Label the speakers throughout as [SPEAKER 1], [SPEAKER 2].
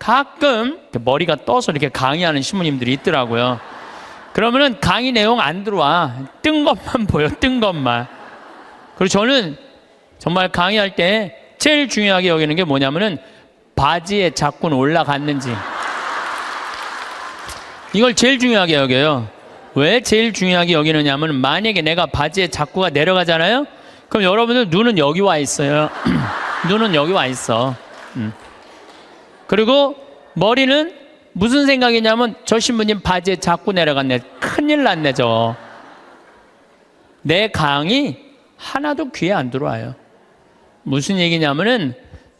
[SPEAKER 1] 가끔 머리가 떠서 이렇게 강의하는 신부님들이 있더라고요. 그러면은 강의 내용 안 들어와. 뜬 것만 보여, 뜬 것만. 그리고 저는 정말 강의할 때 제일 중요하게 여기는 게 뭐냐면은 바지에 자꾸는 올라갔는지. 이걸 제일 중요하게 여겨요. 왜 제일 중요하게 여기느냐면 만약에 내가 바지에 자꾸가 내려가잖아요? 그럼 여러분들 눈은 여기 와 있어요. 눈은 여기 와 있어. 그리고 머리는 무슨 생각이냐면 저 신부님 바지에 자꾸 내려갔네. 큰일 났네 저. 내 강의 하나도 귀에 안 들어와요. 무슨 얘기냐면은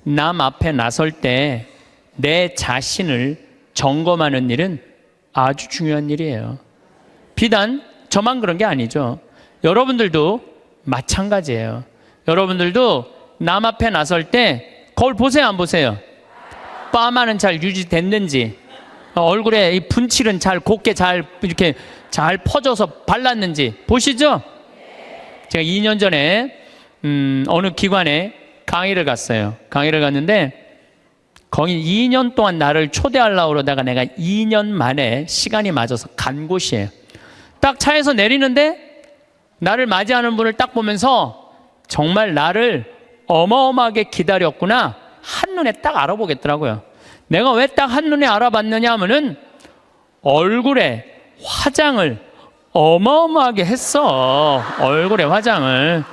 [SPEAKER 1] 남 앞에 나설 때 내 자신을 점검하는 일은 아주 중요한 일이에요. 비단 저만 그런 게 아니죠. 여러분들도 마찬가지예요. 여러분들도 남 앞에 나설 때 거울 보세요, 안 보세요? 파마는 잘 유지됐는지, 얼굴에 이 분칠은 잘 곱게 잘 이렇게 잘 퍼져서 발랐는지 보시죠? 제가 2년 전에 어느 기관에 강의를 갔어요. 강의를 갔는데 거기 2년 동안 나를 초대하려고 그러다가 내가 2년 만에 시간이 맞아서 간 곳이에요. 딱 차에서 내리는데 나를 맞이하는 분을 딱 보면서 정말 나를 어마어마하게 기다렸구나 한눈에 딱 알아보겠더라고요. 내가 왜 딱 한눈에 알아봤느냐 하면은 얼굴에 화장을 어마어마하게 했어. 얼굴에 화장을.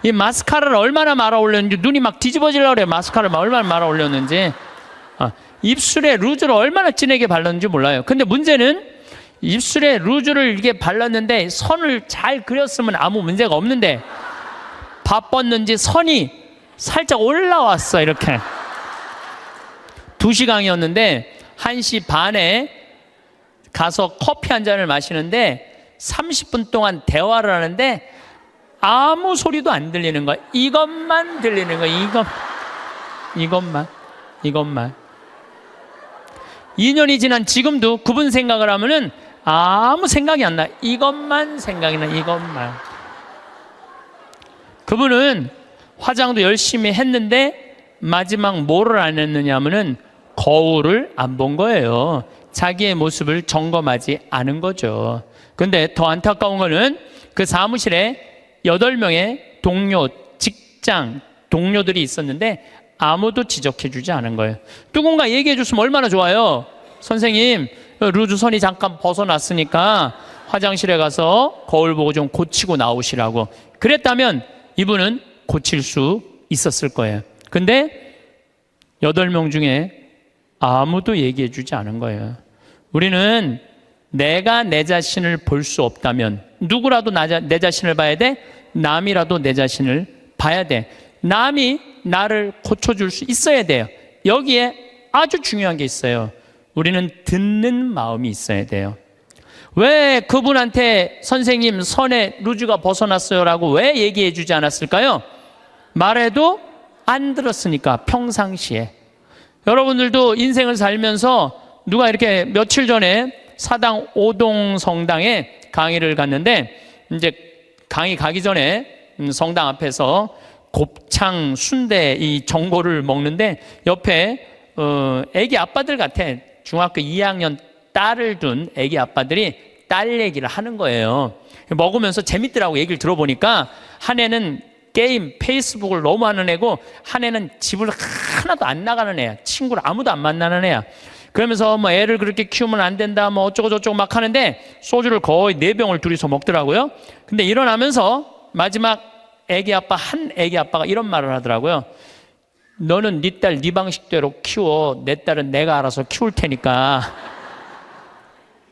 [SPEAKER 1] 이 마스카라를 얼마나 말아 올렸는지 눈이 막 뒤집어지려고 그래. 마스카라를 얼마나 말아 올렸는지. 입술에 루즈를 얼마나 진하게 발랐는지 몰라요. 근데 문제는 입술에 루즈를 이렇게 발랐는데 선을 잘 그렸으면 아무 문제가 없는데 바빴는지 선이 살짝 올라왔어. 이렇게 2시간이었는데 1시 반에 가서 커피 한 잔을 마시는데 30분 동안 대화를 하는데 아무 소리도 안 들리는 거야. 이것만 들리는 거야. 이것만. 2년이 지난 지금도 그분 생각을 하면은 아무 생각이 안 나. 이것만 생각이 나. 이것만. 그분은 화장도 열심히 했는데 마지막 뭐를 안 했느냐 하면은 거울을 안 본 거예요. 자기의 모습을 점검하지 않은 거죠. 근데 더 안타까운 거는 그 사무실에 8명의 동료, 직장 동료들이 있었는데 아무도 지적해 주지 않은 거예요. 누군가 얘기해 줬으면 얼마나 좋아요. 선생님, 루즈 선이 잠깐 벗어났으니까 화장실에 가서 거울 보고 좀 고치고 나오시라고. 그랬다면 이분은 고칠 수 있었을 거예요. 근데 8명 중에 아무도 얘기해 주지 않은 거예요. 우리는 내가 내 자신을 볼 수 없다면 누구라도 내 자신을 봐야 돼? 남이라도 내 자신을 봐야 돼. 남이 나를 고쳐줄 수 있어야 돼요. 여기에 아주 중요한 게 있어요. 우리는 듣는 마음이 있어야 돼요. 왜 그분한테 선생님 선에 루즈가 벗어났어요 라고 왜 얘기해 주지 않았을까요? 말해도 안 들었으니까. 평상시에 여러분들도 인생을 살면서 누가 이렇게 며칠 전에 사당 오동 성당에 강의를 갔는데 이제 강의 가기 전에 성당 앞에서 곱창 순대 이 전골을 먹는데 옆에 애기 아빠들 같아. 중학교 2학년 딸을 둔 애기 아빠들이 딸 얘기를 하는 거예요. 먹으면서 재밌더라고. 얘기를 들어보니까 한 애는 게임, 페이스북을 너무 하는 애고 한 애는 집을 하나도 안 나가는 애야. 친구를 아무도 안 만나는 애야. 그러면서 뭐 애를 그렇게 키우면 안 된다 뭐 어쩌고 저쩌고 막 하는데 소주를 거의 4병을 둘이서 먹더라고요. 근데 일어나면서 마지막 한 애기 아빠가 이런 말을 하더라고요. 너는 네 딸 네 방식대로 키워. 내 딸은 내가 알아서 키울 테니까.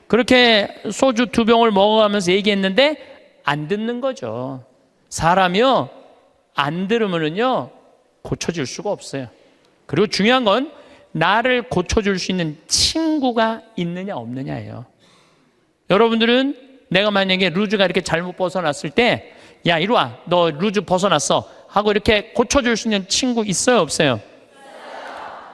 [SPEAKER 1] 그렇게 소주 2병을 먹어가면서 얘기했는데 안 듣는 거죠. 사람이요 안 들으면은요 고쳐줄 수가 없어요. 그리고 중요한 건 나를 고쳐줄 수 있는 친구가 있느냐 없느냐예요. 여러분들은 내가 만약에 루즈가 이렇게 잘못 벗어났을 때 야 이리 와 너 루즈 벗어났어 하고 이렇게 고쳐줄 수 있는 친구 있어요 없어요?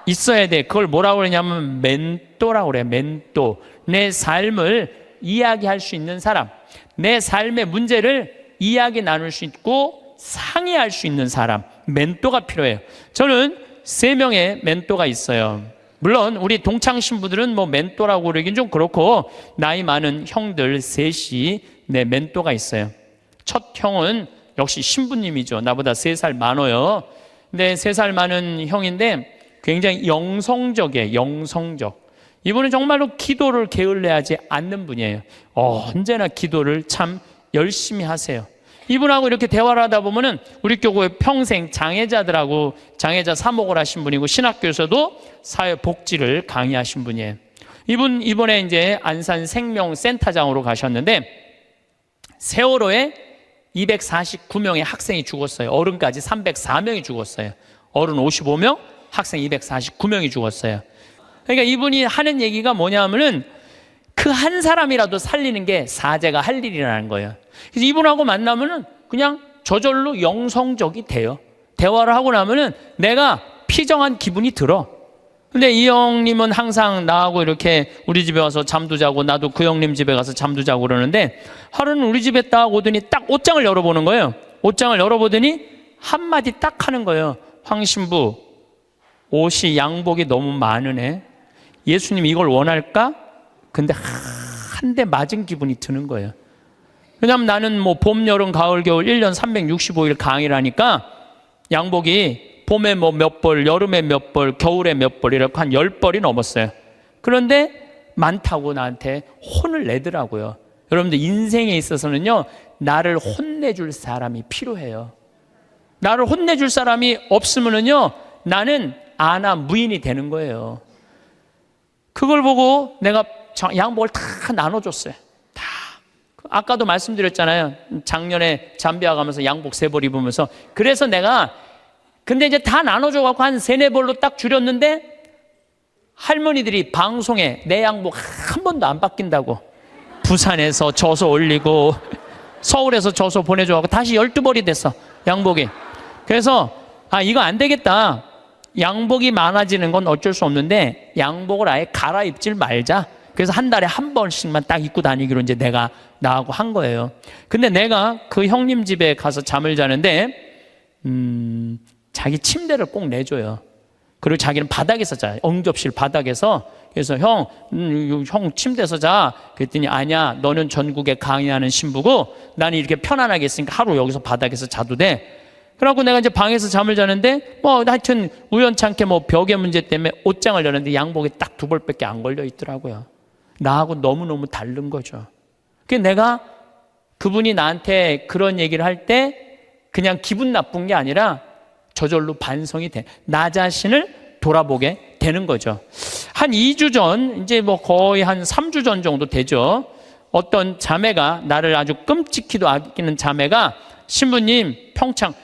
[SPEAKER 1] 있어야 돼. 그걸 뭐라고 그러냐면 멘토라고 그래요. 멘토. 내 삶을 이야기할 수 있는 사람, 내 삶의 문제를 이야기 나눌 수 있고 상의할 수 있는 사람, 멘토가 필요해요. 저는 3명의 멘토가 있어요. 물론 우리 동창 신부들은 뭐 멘토라고 그러긴 좀 그렇고, 나이 많은 형들 셋이 내 멘토가 있어요. 첫 형은 역시 신부님이죠. 나보다 3살 많아요. 근데 3살 많은 형인데 굉장히 영성적이에요. 영성적. 이분은 정말로 기도를 게을리하지 않는 분이에요. 언제나 기도를 참 열심히 하세요. 이분하고 이렇게 대화를 하다 보면은 우리 교회 평생 장애자들하고 장애자 사목을 하신 분이고, 신학교에서도 사회복지를 강의하신 분이에요. 이분 이번에 이제 안산 생명센터장으로 가셨는데, 세월호에 249명의 학생이 죽었어요. 어른까지 304명이 죽었어요. 어른 55명, 학생 249명이 죽었어요. 그러니까 이분이 하는 얘기가 뭐냐면은 그 한 사람이라도 살리는 게 사제가 할 일이라는 거예요. 그래서 이분하고 만나면은 그냥 저절로 영성적이 돼요. 대화를 하고 나면은 내가 피정한 기분이 들어. 근데 이 형님은 항상 나하고 이렇게 우리 집에 와서 잠도 자고, 나도 그 형님 집에 가서 잠도 자고 그러는데, 하루는 우리 집에 딱 오더니 딱 옷장을 열어보는 거예요. 옷장을 열어보더니 한마디 딱 하는 거예요. 황 신부, 옷이 양복이 너무 많으네. 예수님 이걸 원할까? 근데 한 대 맞은 기분이 드는 거예요. 왜냐하면 나는 뭐 봄, 여름, 가을, 겨울 1년 365일 강의를 하니까 양복이 봄에 뭐 몇 벌, 여름에 몇 벌, 겨울에 몇 벌 이렇게 한 10벌이 넘었어요. 그런데 많다고 나한테 혼을 내더라고요. 여러분들 인생에 있어서는요, 나를 혼내줄 사람이 필요해요. 나를 혼내줄 사람이 없으면은요, 나는 아나 무인이 되는 거예요. 그걸 보고 내가 양복을 다 나눠줬어요. 다. 아까도 말씀드렸잖아요. 작년에 잠비아 가면서 양복 3벌 입으면서. 그래서 내가, 근데 이제 다 나눠줘갖고 한 3-4벌로 딱 줄였는데, 할머니들이 방송에 내 양복 한 번도 안 바뀐다고, 부산에서 져서 올리고 서울에서 져서 보내줘갖고 다시 12벌이 됐어, 양복이. 그래서 이거 안 되겠다. 양복이 많아지는 건 어쩔 수 없는데 양복을 아예 갈아입질 말자. 그래서 한 달에 한 번씩만 딱 입고 다니기로 이제 내가 나하고 한 거예요. 근데 내가 그 형님 집에 가서 잠을 자는데 자기 침대를 꼭 내줘요. 그리고 자기는 바닥에서 자요. 응접실 바닥에서. 그래서 형 침대에서 자. 그랬더니 아니야, 너는 전국에 강의하는 신부고 나는 이렇게 편안하게 있으니까 하루 여기서 바닥에서 자도 돼. 그래갖고 내가 이제 방에서 잠을 자는데 뭐 하여튼 우연찮게 뭐 벽의 문제 때문에 옷장을 열었는데 양복이 딱 2벌밖에 안 걸려 있더라고요. 나하고 너무너무 다른 거죠. 그래서 내가 그분이 나한테 그런 얘기를 할 때 그냥 기분 나쁜 게 아니라 저절로 반성이 돼. 나 자신을 돌아보게 되는 거죠. 한 2주 전, 이제 뭐 거의 한 3주 전 정도 되죠. 어떤 자매가, 나를 아주 끔찍히도 아끼는 자매가, 신부님 평창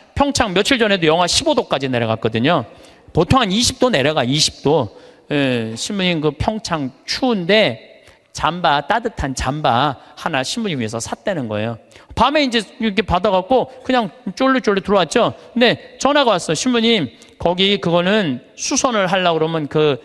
[SPEAKER 1] 며칠 전에도 영하 15도까지 내려갔거든요. 보통 한 20도 내려가, 20도. 신부님 그 평창 추운데 잠바, 따뜻한 잠바 하나 신부님 위해서 샀다는 거예요. 밤에 이제 이렇게 받아갖고 그냥 쫄르쫄르 들어왔죠. 근데 전화가 왔어. 신부님, 거기 그거는 수선을 하려고 그러면 그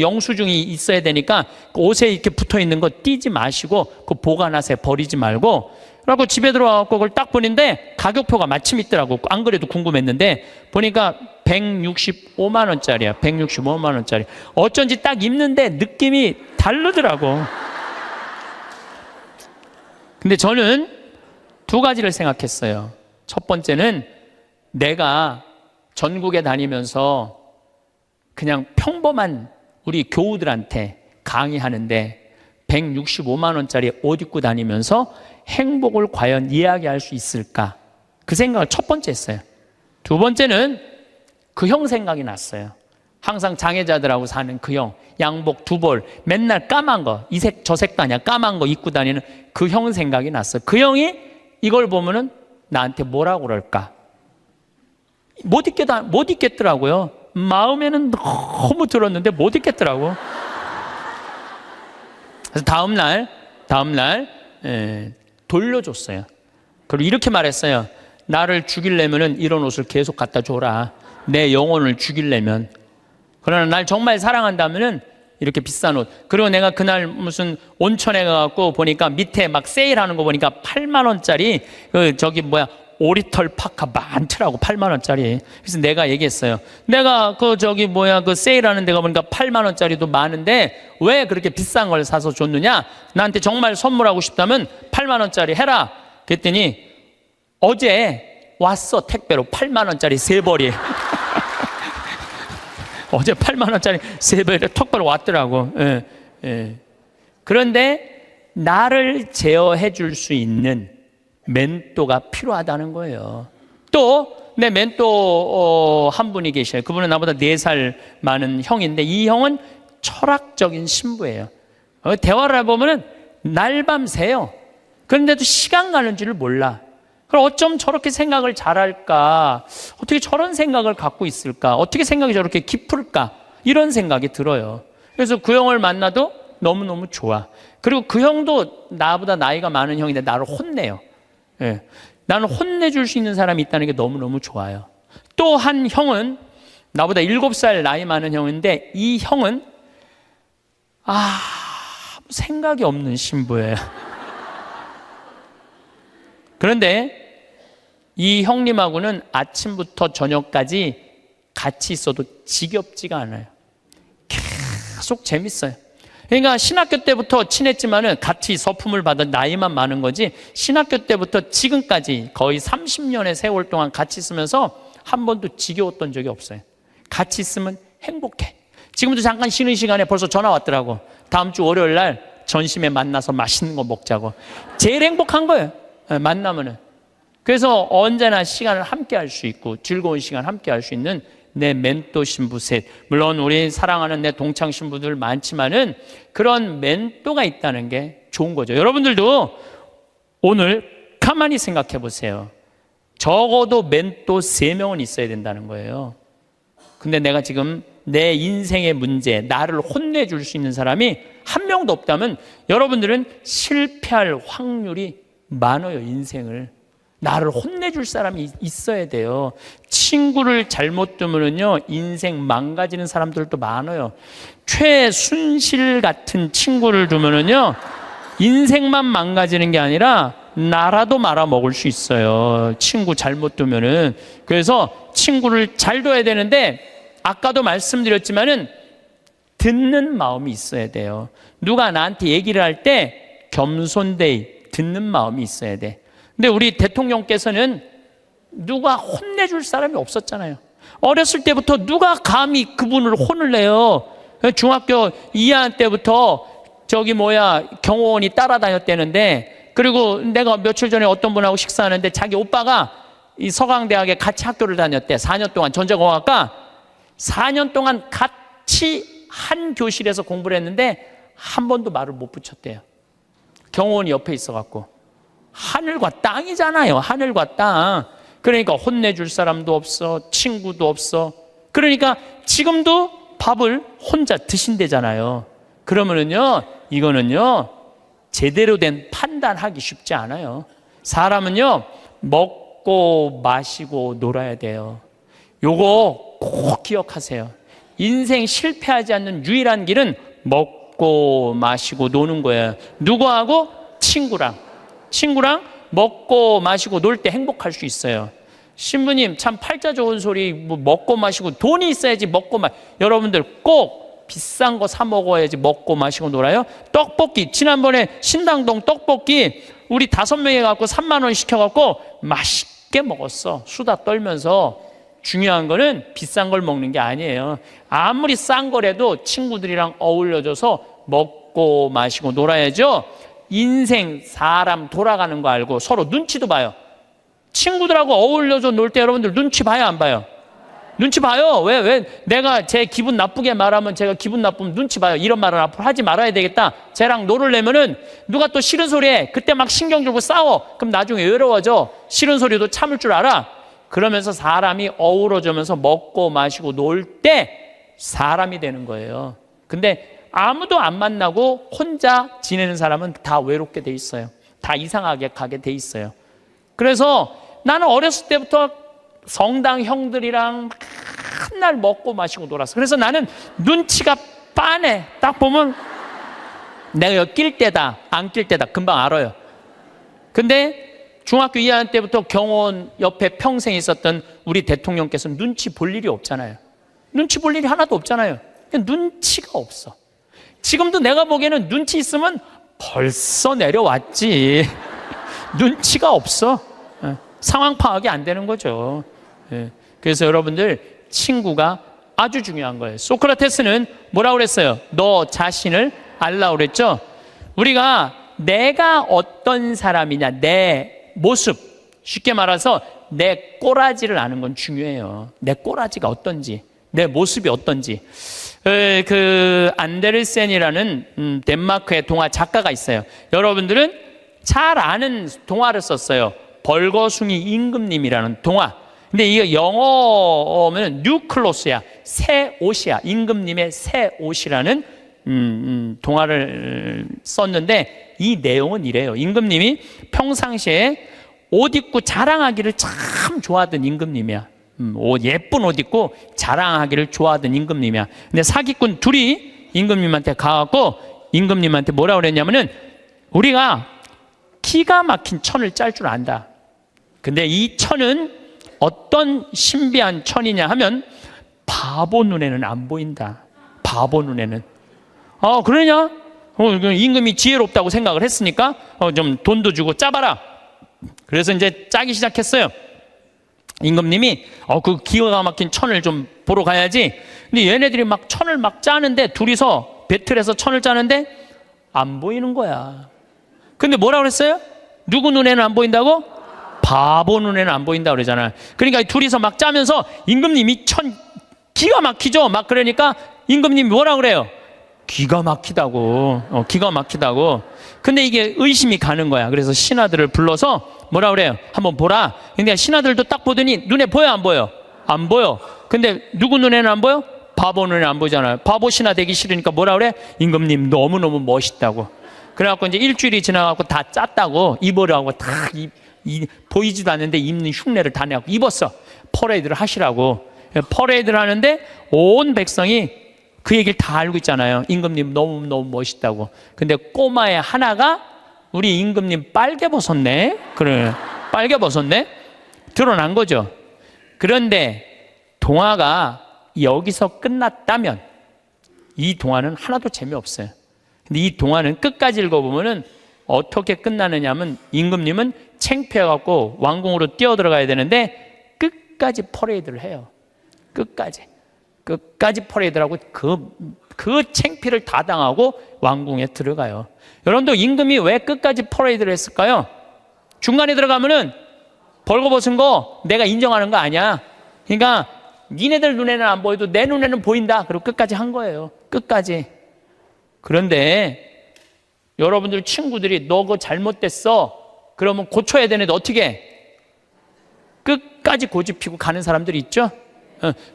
[SPEAKER 1] 영수증이 있어야 되니까 옷에 이렇게 붙어 있는 거 띄지 마시고 그 보관하세요. 버리지 말고. 그래갖고 집에 들어와갖고 그걸 딱 보는데 가격표가 마침 있더라고. 안 그래도 궁금했는데 보니까 165만 원짜리야. 165만 원짜리. 어쩐지 딱 입는데 느낌이 다르더라고. 근데 저는 2가지를 생각했어요. 첫 번째는 내가 전국에 다니면서 그냥 평범한 우리 교우들한테 강의하는데 165만 원짜리 옷 입고 다니면서 행복을 과연 이야기할 수 있을까? 그 생각을 첫 번째 했어요. 2번째는 그 형 생각이 났어요. 항상 장애자들하고 사는 그 형, 양복 2벌, 맨날 까만 거, 이 색 저 색도 아니야, 까만 거 입고 다니는 그 형 생각이 났어요. 그 형이 이걸 보면은 나한테 뭐라고 그럴까? 못 있겠더라고요. 마음에는 너무 들었는데 못 있겠더라고. 그래서 다음날 돌려줬어요. 그리고 이렇게 말했어요. 나를 죽이려면은 이런 옷을 계속 갖다 줘라. 내 영혼을 죽이려면. 그러나 날 정말 사랑한다면은 이렇게 비싼 옷. 그리고 내가 그날 무슨 온천에 가갖고 보니까 밑에 막 세일하는 거 보니까 8만 원짜리 오리털 파카 많더라고. 8만 원짜리. 그래서 내가 얘기했어요. 내가 그 세일하는 데가 보니까 8만 원짜리도 많은데 왜 그렇게 비싼 걸 사서 줬느냐? 나한테 정말 선물하고 싶다면 8만 원짜리 해라. 그랬더니 어제 왔어. 택배로 8만 원짜리 3벌이. 어제 8만 원짜리 3벌이 택배로 왔더라고. 예, 예. 그런데 나를 제어해 줄 수 있는 멘토가 필요하다는 거예요. 또 내 멘토 한 분이 계셔요. 그분은 나보다 4살 많은 형인데 이 형은 철학적인 신부예요. 대화를 해보면 날밤 새요. 그런데도 시간 가는 줄을 몰라. 그럼 어쩜 저렇게 생각을 잘할까? 어떻게 저런 생각을 갖고 있을까? 어떻게 생각이 저렇게 깊을까? 이런 생각이 들어요. 그래서 그 형을 만나도 너무너무 좋아. 그리고 그 형도 나보다 나이가 많은 형인데 나를 혼내요. 예. 나는 혼내줄 수 있는 사람이 있다는 게 너무너무 좋아요. 또 한 형은 나보다 7살 나이 많은 형인데 이 형은 생각이 없는 신부예요. 그런데 이 형님하고는 아침부터 저녁까지 같이 있어도 지겹지가 않아요. 계속 재밌어요. 그러니까 신학교 때부터 친했지만은 같이 서품을 받은 나이만 많은 거지 신학교 때부터 지금까지 거의 30년의 세월 동안 같이 있으면서 한 번도 지겨웠던 적이 없어요. 같이 있으면 행복해. 지금도 잠깐 쉬는 시간에 벌써 전화 왔더라고. 다음 주 월요일 날 전심에 만나서 맛있는 거 먹자고. 제일 행복한 거예요. 만나면은. 그래서 언제나 시간을 함께 할 수 있고 즐거운 시간 함께 할 수 있는 내 멘토 신부 셋. 물론 우리 사랑하는 내 동창 신부들 많지만은 그런 멘토가 있다는 게 좋은 거죠. 여러분들도 오늘 가만히 생각해 보세요. 적어도 멘토 3명은 있어야 된다는 거예요. 근데 내가 지금 내 인생의 문제, 나를 혼내줄 수 있는 사람이 한 명도 없다면 여러분들은 실패할 확률이 많아요. 인생을. 나를 혼내줄 사람이 있어야 돼요. 친구를 잘못 두면요 인생 망가지는 사람들도 많아요. 최순실 같은 친구를 두면요 인생만 망가지는 게 아니라 나라도 말아먹을 수 있어요. 친구 잘못 두면은. 그래서 친구를 잘 둬야 되는데 아까도 말씀드렸지만은 듣는 마음이 있어야 돼요. 누가 나한테 얘기를 할 때 겸손되이 듣는 마음이 있어야 돼. 근데 우리 대통령께서는 누가 혼내줄 사람이 없었잖아요. 어렸을 때부터 누가 감히 그분을 혼을 내요. 중학교 2학년 때부터 경호원이 따라다녔다는데 그리고 내가 며칠 전에 어떤 분하고 식사하는데 자기 오빠가 이 서강대학에 같이 학교를 다녔대. 4년 동안 전자공학과 4년 동안 같이 한 교실에서 공부를 했는데 한 번도 말을 못 붙였대요. 경호원이 옆에 있어갖고. 하늘과 땅이잖아요. 하늘과 땅. 그러니까 혼내줄 사람도 없어. 친구도 없어. 그러니까 지금도 밥을 혼자 드신대잖아요. 그러면은요 이거는요 제대로 된 판단하기 쉽지 않아요. 사람은요 먹고 마시고 놀아야 돼요. 요거 꼭 기억하세요. 인생 실패하지 않는 유일한 길은 먹고 마시고 노는 거예요. 누구하고? 친구랑 먹고 마시고 놀 때 행복할 수 있어요. 신부님 참 팔자 좋은 소리 먹고 마시고 돈이 있어야지 여러분들 꼭 비싼 거 사 먹어야지 먹고 마시고 놀아요. 떡볶이 지난번에 신당동 떡볶이 우리 5명이 갖고 3만 원 시켜갖고 맛있게 먹었어. 수다 떨면서. 중요한 거는 비싼 걸 먹는 게 아니에요. 아무리 싼 거라도 친구들이랑 어울려져서 먹고 마시고 놀아야죠. 인생 사람 돌아가는 거 알고 서로 눈치도 봐요. 친구들하고 어울려서 놀 때 여러분들 눈치 봐요 안 봐요? 눈치 봐요. 왜 내가 제 기분 나쁘게 말하면 제가 기분 나쁘면 눈치 봐요. 이런 말은 앞으로 하지 말아야 되겠다. 쟤랑 놀으려면은 누가 또 싫은 소리 해. 그때 막 신경 주고 싸워. 그럼 나중에 외로워져. 싫은 소리도 참을 줄 알아. 그러면서 사람이 어우러져면서 먹고 마시고 놀 때 사람이 되는 거예요. 근데 아무도 안 만나고 혼자 지내는 사람은 다 외롭게 돼 있어요. 다 이상하게 가게 돼 있어요. 그래서 나는 어렸을 때부터 성당 형들이랑 맨날 먹고 마시고 놀았어. 그래서 나는 눈치가 빤해. 딱 보면 내가 여기 낄 때다 안 낄 때다 금방 알아요. 근데 중학교 2학년 때부터 경호원 옆에 평생 있었던 우리 대통령께서 눈치 볼 일이 없잖아요. 눈치 볼 일이 하나도 없잖아요. 눈치가 없어. 지금도 내가 보기에는 눈치 있으면 벌써 내려왔지. 눈치가 없어. 상황 파악이 안 되는 거죠. 그래서 여러분들, 친구가 아주 중요한 거예요. 소크라테스는 뭐라고 그랬어요? 너 자신을 알라고 그랬죠? 우리가 내가 어떤 사람이냐, 내 모습, 쉽게 말해서 내 꼬라지를 아는 건 중요해요. 내 꼬라지가 어떤지, 내 모습이 어떤지. 그 안데르센이라는 덴마크의 동화 작가가 있어요. 여러분들은 잘 아는 동화를 썼어요. 벌거숭이 임금님이라는 동화. 근데 이거 영어면 뉴클로스야, 새 옷이야. 임금님의 새 옷이라는 동화를 썼는데, 이 내용은 이래요. 임금님이 평상시에 옷 입고 자랑하기를 참 좋아하던 임금님이야. 예쁜 옷 입고 자랑하기를 좋아하던 임금님이야. 근데 사기꾼 둘이 임금님한테 가갖고 임금님한테 뭐라 그랬냐면은, 우리가 기가 막힌 천을 짤 줄 안다. 근데 이 천은 어떤 신비한 천이냐 하면 바보 눈에는 안 보인다. 바보 눈에는. 그러냐? 임금이 지혜롭다고 생각을 했으니까 좀 돈도 주고 짜봐라. 그래서 이제 짜기 시작했어요. 임금님이 그 기가 막힌 천을 좀 보러 가야지. 근데 얘네들이 막 천을 막 짜는데, 둘이서 배틀해서 천을 짜는데 안 보이는 거야. 근데 뭐라고 그랬어요? 누구 눈에는 안 보인다고? 바보 눈에는 안 보인다 그러잖아요. 그러니까 둘이서 막 짜면서 임금님이 천 기가 막히죠. 막 그러니까 임금님이 뭐라 그래요? 기가 막히다고. 기가 막히다고. 근데 이게 의심이 가는 거야. 그래서 신하들을 불러서 뭐라 그래요? 한번 보라. 근데 신하들도 딱 보더니 눈에 보여 안 보여? 안 보여. 근데 누구 눈에는 안 보여? 바보 눈에는 안 보이잖아요. 바보 신하 되기 싫으니까 뭐라 그래? 임금님 너무너무 멋있다고. 그래갖고 이제 일주일이 지나가고 다 짰다고 입으라고 다 보이지도 않는데 입는 흉내를 다 내고 입었어. 퍼레이드를 하시라고. 퍼레이드를 하는데 온 백성이 그 얘기를 다 알고 있잖아요. 임금님 너무너무 멋있다고. 근데 꼬마의 하나가 우리 임금님 빨개 벗었네. 그래, 빨개 벗었네. 드러난 거죠. 그런데 동화가 여기서 끝났다면 이 동화는 하나도 재미없어요. 근데 이 동화는 끝까지 읽어보면은 어떻게 끝나느냐 하면, 임금님은 창피해갖고 왕궁으로 뛰어들어가야 되는데 끝까지 퍼레이드를 해요. 끝까지 퍼레이드를 하고 그 창피를 다 당하고 왕궁에 들어가요. 여러분도 임금이 왜 끝까지 퍼레이드를 했을까요? 중간에 들어가면은 벌거벗은 거 내가 인정하는 거 아니야. 그러니까 니네들 눈에는 안 보여도 내 눈에는 보인다. 그리고 끝까지 한 거예요. 끝까지. 그런데 여러분들 친구들이 너 그거 잘못됐어. 그러면 고쳐야 되는데 어떻게 해? 끝까지 고집피고 가는 사람들이 있죠.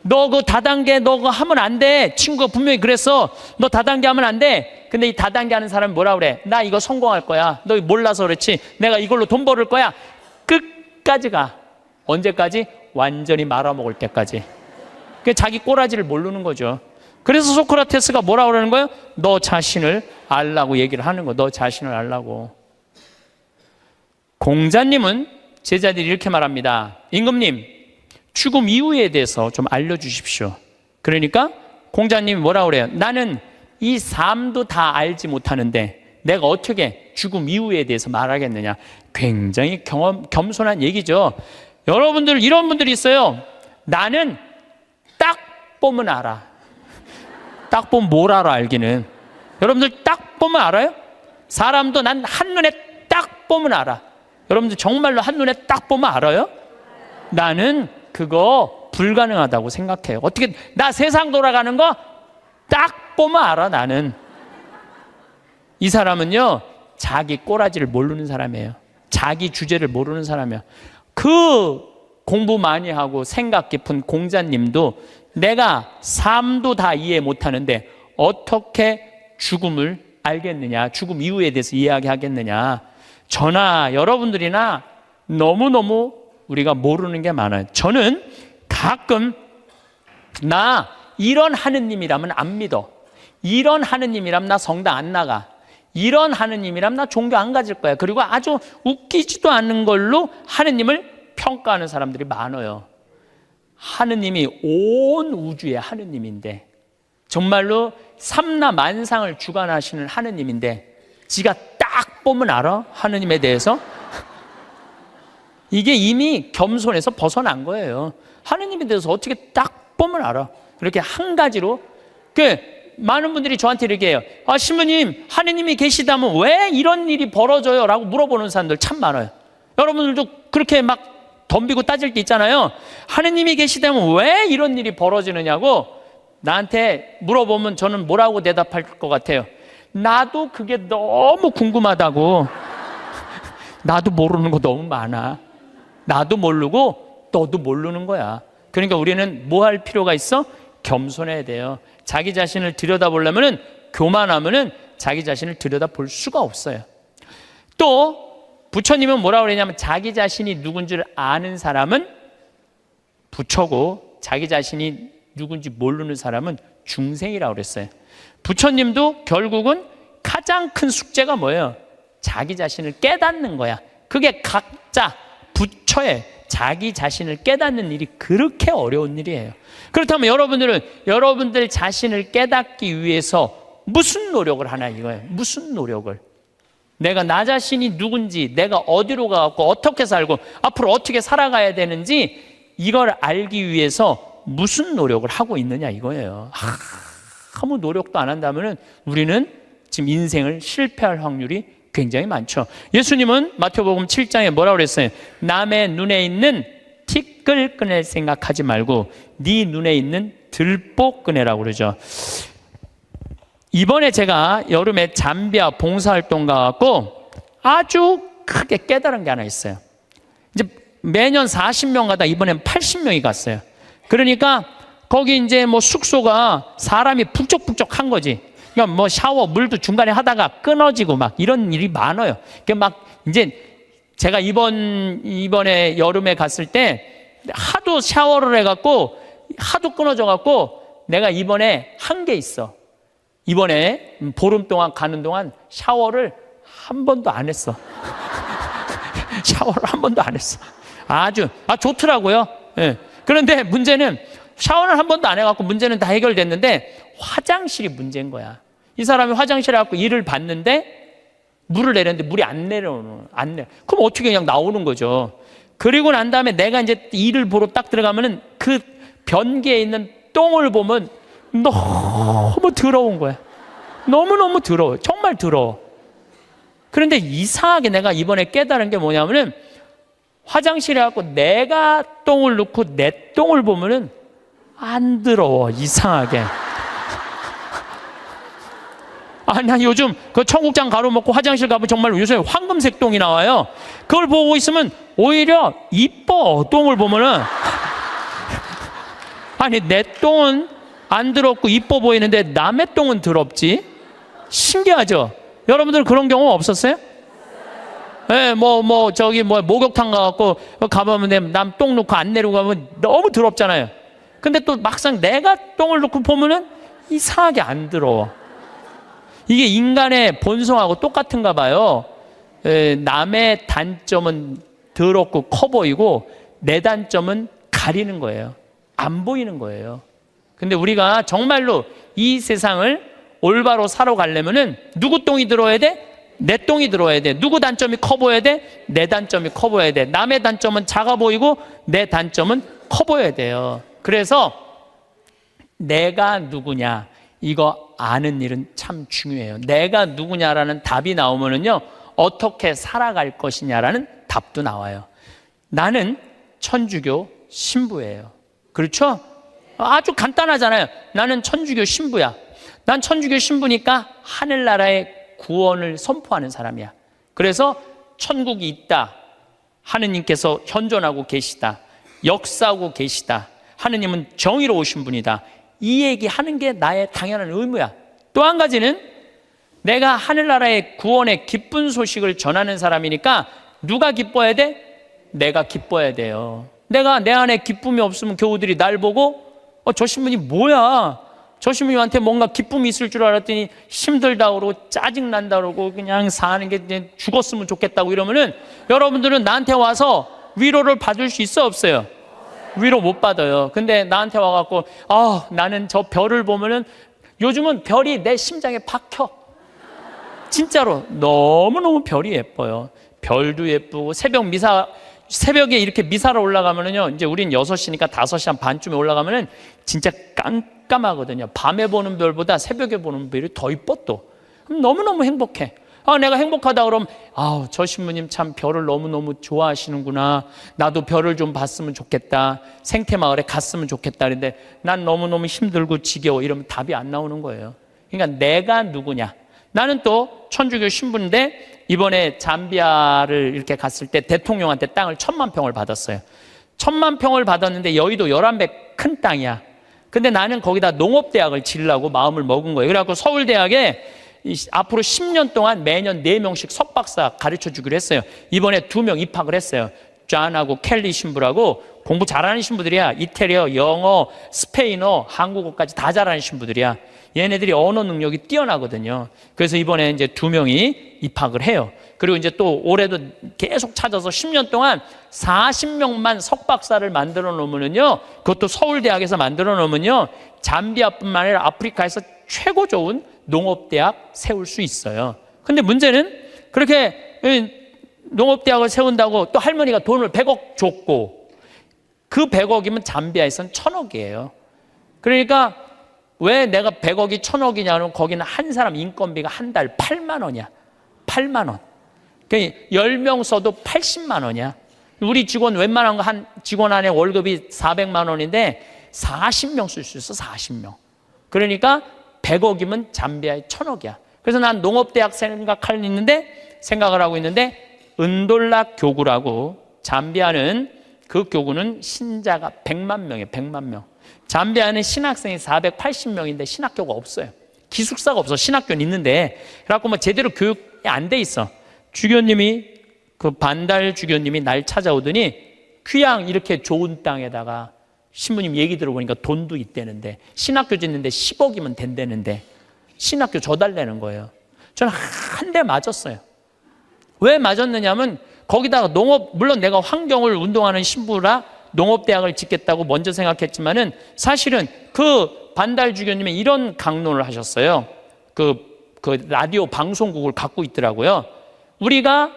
[SPEAKER 1] 너 그거 다단계 너 그거 하면 안 돼. 친구가 분명히 그랬어. 너 다단계 하면 안 돼. 근데 이 다단계 하는 사람이 뭐라 그래? 나 이거 성공할 거야. 너 몰라서 그렇지. 내가 이걸로 돈 벌을 거야. 끝까지 가. 언제까지? 완전히 말아먹을 때까지. 자기 꼬라지를 모르는 거죠. 그래서 소크라테스가 뭐라고 그러는 거예요? 너 자신을 알라고 얘기를 하는 거예요. 너 자신을 알라고. 공자님은 제자들이 이렇게 말합니다. 임금님, 죽음 이후에 대해서 좀 알려주십시오. 그러니까 공자님이 뭐라고 그래요? 나는 이 삶도 다 알지 못하는데 내가 어떻게 죽음 이후에 대해서 말하겠느냐. 굉장히 겸손한 얘기죠. 여러분들 이런 분들이 있어요. 나는 딱 보면 알아. 딱 보면 뭘 알아, 알기는. 여러분들 딱 보면 알아요? 사람도 난 한눈에 딱 보면 알아. 여러분들 정말로 한눈에 딱 보면 알아요? 나는 그거 불가능하다고 생각해요. 어떻게, 나 세상 돌아가는 거 딱 보면 알아, 나는. 이 사람은요, 자기 꼬라지를 모르는 사람이에요. 자기 주제를 모르는 사람이에요. 그 공부 많이 하고 생각 깊은 공자님도 내가 삶도 다 이해 못하는데 어떻게 죽음을 알겠느냐, 죽음 이후에 대해서 이야기하겠느냐. 저나 여러분들이나 너무너무 우리가 모르는 게 많아요. 저는 가끔 나 이런 하느님이라면 안 믿어. 이런 하느님이라면 나 성당 안 나가. 이런 하느님이라면 나 종교 안 가질 거야. 그리고 아주 웃기지도 않는 걸로 하느님을 평가하는 사람들이 많아요. 하느님이 온 우주의 하느님인데, 정말로 삼라 만상을 주관하시는 하느님인데, 지가 딱 보면 알아? 하느님에 대해서? 이게 이미 겸손에서 벗어난 거예요. 하느님에 대해서 어떻게 딱 보면 알아? 그렇게 한 가지로. 많은 분들이 저한테 이렇게 해요. 아, 신부님, 하느님이 계시다면 왜 이런 일이 벌어져요? 라고 물어보는 사람들 참 많아요. 여러분들도 그렇게 막 덤비고 따질 때 있잖아요. 하느님이 계시다면 왜 이런 일이 벌어지느냐고 나한테 물어보면 저는 뭐라고 대답할 것 같아요? 나도 그게 너무 궁금하다고. 나도 모르는 거 너무 많아. 나도 모르고 너도 모르는 거야. 그러니까 우리는 뭐 할 필요가 있어? 겸손해야 돼요. 자기 자신을 들여다보려면은, 교만하면은 자기 자신을 들여다볼 수가 없어요. 또 부처님은 뭐라고 그러냐면, 자기 자신이 누군 줄 아는 사람은 부처고 자기 자신이 누군지 모르는 사람은 중생이라고 그랬어요. 부처님도 결국은 가장 큰 숙제가 뭐예요? 자기 자신을 깨닫는 거야. 그게 각자 부처의 자기 자신을 깨닫는 일이 그렇게 어려운 일이에요. 그렇다면 여러분들은 여러분들 자신을 깨닫기 위해서 무슨 노력을 하나 이거예요. 무슨 노력을. 내가 나 자신이 누군지, 내가 어디로 가고 어떻게 살고 앞으로 어떻게 살아가야 되는지, 이걸 알기 위해서 무슨 노력을 하고 있느냐 이거예요. 아무 노력도 안 한다면 우리는 지금 인생을 실패할 확률이 굉장히 많죠. 예수님은 마태복음 7장에 뭐라고 그랬어요? 남의 눈에 있는 티끌 꺼낼 생각하지 말고 네 눈에 있는 들보 꺼내라고 그러죠. 이번에 제가 여름에 잠비아 봉사활동 가갖고 아주 크게 깨달은 게 하나 있어요. 이제 매년 40명 가다 이번엔 80명이 갔어요. 그러니까 거기 이제 뭐 숙소가 사람이 북적북적한 거지. 그러니까 뭐 샤워 물도 중간에 하다가 끊어지고 막 이런 일이 많아요. 그러니까 막 이제 제가 이번에 여름에 갔을 때 하도 샤워를 해갖고 하도 끊어져갖고 내가 이번에 한 게 있어. 이번에 보름 동안 가는 동안 샤워를 한 번도 안 했어. 샤워를 한 번도 안 했어. 아주 좋더라고요. 예. 그런데 문제는 샤워를 한 번도 안 해갖고 문제는 다 해결됐는데 화장실이 문제인 거야. 이 사람이 화장실에 갖고 일을 봤는데 물을 내렸는데 물이 안 내려오는. 그럼 어떻게 그냥 나오는 거죠. 그리고 난 다음에 내가 이제 일을 보러 딱 들어가면은 그 변기에 있는 똥을 보면 너무 더러운 거야. 너무너무 더러워. 정말 더러워. 그런데 이상하게 내가 이번에 깨달은 게 뭐냐면은, 화장실에 갖고 내가 똥을 넣고 내 똥을 보면은 안 더러워. 이상하게. 나 요즘 그 청국장 가루 먹고 화장실 가면 정말 요새 황금색 똥이 나와요. 그걸 보고 있으면 오히려 이뻐. 똥을 보면은. 아니, 내 똥은 안 더럽고 이뻐 보이는데 남의 똥은 더럽지? 신기하죠? 여러분들 그런 경험 없었어요? 네, 목욕탕 가갖고 가보면 남 똥 놓고 안 내리고 가면 너무 더럽잖아요. 근데 또 막상 내가 똥을 놓고 보면은 이상하게 안 더러워. 이게 인간의 본성하고 똑같은가 봐요. 남의 단점은 더럽고 커 보이고 내 단점은 가리는 거예요. 안 보이는 거예요. 근데 우리가 정말로 이 세상을 올바로 살아가려면은 누구 똥이 들어야 돼? 내 똥이 들어야 돼. 누구 단점이 커 보여야 돼? 내 단점이 커 보여야 돼. 남의 단점은 작아 보이고 내 단점은 커 보여야 돼요. 그래서 내가 누구냐, 이거 아는 일은 참 중요해요. 내가 누구냐라는 답이 나오면은요, 어떻게 살아갈 것이냐라는 답도 나와요. 나는 천주교 신부예요. 그렇죠? 아주 간단하잖아요. 나는 천주교 신부야. 난 천주교 신부니까 하늘나라의 구원을 선포하는 사람이야. 그래서 천국이 있다. 하느님께서 현존하고 계시다. 역사하고 계시다. 하느님은 정의로우신 분이다. 이 얘기하는 게 나의 당연한 의무야. 또 한 가지는 내가 하늘나라의 구원의 기쁜 소식을 전하는 사람이니까 누가 기뻐야 돼? 내가 기뻐야 돼요. 내가 내 안에 기쁨이 없으면 교우들이 날 보고 저 신부님 뭐야? 저 신부님한테 뭔가 기쁨이 있을 줄 알았더니 힘들다 그러고 짜증난다 그러고 그냥 사는 게 이제 죽었으면 좋겠다고 이러면은 여러분들은 나한테 와서 위로를 받을 수 있어 없어요? 위로 못 받아요. 근데 나한테 와갖고 나는 저 별을 보면은 요즘은 별이 내 심장에 박혀. 진짜로 너무너무 별이 예뻐요. 별도 예쁘고 새벽에 이렇게 미사로 올라가면은요, 이제 우린 6시니까 5시 한 반쯤에 올라가면은 진짜 깜깜하거든요. 밤에 보는 별보다 새벽에 보는 별이 더 이뻐 또. 그럼 너무너무 행복해. 내가 행복하다 그러면 저 신부님 참 별을 너무너무 좋아하시는구나. 나도 별을 좀 봤으면 좋겠다. 생태마을에 갔으면 좋겠다. 그런데 난 너무너무 힘들고 지겨워. 이러면 답이 안 나오는 거예요. 그러니까 내가 누구냐. 나는 또 천주교 신부인데 이번에 잠비아를 이렇게 갔을 때 대통령한테 땅을 1000만 평을 받았어요. 1000만 평을 받았는데 여의도 11배 큰 땅이야. 근데 나는 거기다 농업대학을 지으려고 마음을 먹은 거예요. 그래갖고 서울대학에 앞으로 10년 동안 매년 4명씩 석박사 가르쳐 주기로 했어요. 이번에 2명 입학을 했어요. 존하고 켈리 신부라고 공부 잘하는 신부들이야. 이태리어, 영어, 스페인어, 한국어까지 다 잘하는 신부들이야. 얘네들이 언어 능력이 뛰어나거든요. 그래서 이번에 이제 2명이 입학을 해요. 그리고 이제 또 올해도 계속 찾아서 10년 동안 40명만 석박사를 만들어 놓으면요, 그것도 서울대학에서 만들어 놓으면요, 잠비아뿐만 아니라 아프리카에서 최고 좋은 농업대학 세울 수 있어요. 근데 문제는 그렇게 농업대학을 세운다고 또 할머니가 돈을 100억 줬고, 그 100억이면 잠비아에서는 1000억이에요. 그러니까 왜 내가 100억이 1000억이냐면 거기는 한 사람 인건비가 한 달 8만 원이야. 8만 원. 그러니까 10명 써도 80만 원이야. 우리 직원 웬만한 거 한 직원 안에 월급이 400만 원인데 40명 쓸 수 있어. 40명. 그러니까 100억이면 잠비아에 1000억이야. 그래서 난 농업대학 생각을 하고 있는데 은돌라 교구라고, 잠비아는 그 교구는 신자가 100만 명이에요. 100만 명. 잠비아는 신학생이 480명인데 신학교가 없어요. 기숙사가 없어. 신학교는 있는데. 그래갖고 뭐 제대로 교육이 안 돼 있어. 주교님이, 그 반달 주교님이 날 찾아오더니 그냥 이렇게 좋은 땅에다가 신부님 얘기 들어보니까 돈도 있대는데, 신학교 짓는데 10억이면 된다는데 신학교 줘달라는 거예요. 저는 한 대 맞았어요. 왜 맞았느냐면 거기다가 물론 내가 환경을 운동하는 신부라 농업대학을 짓겠다고 먼저 생각했지만은 사실은 그 반달 주교님이 이런 강론을 하셨어요. 그 라디오 방송국을 갖고 있더라고요. 우리가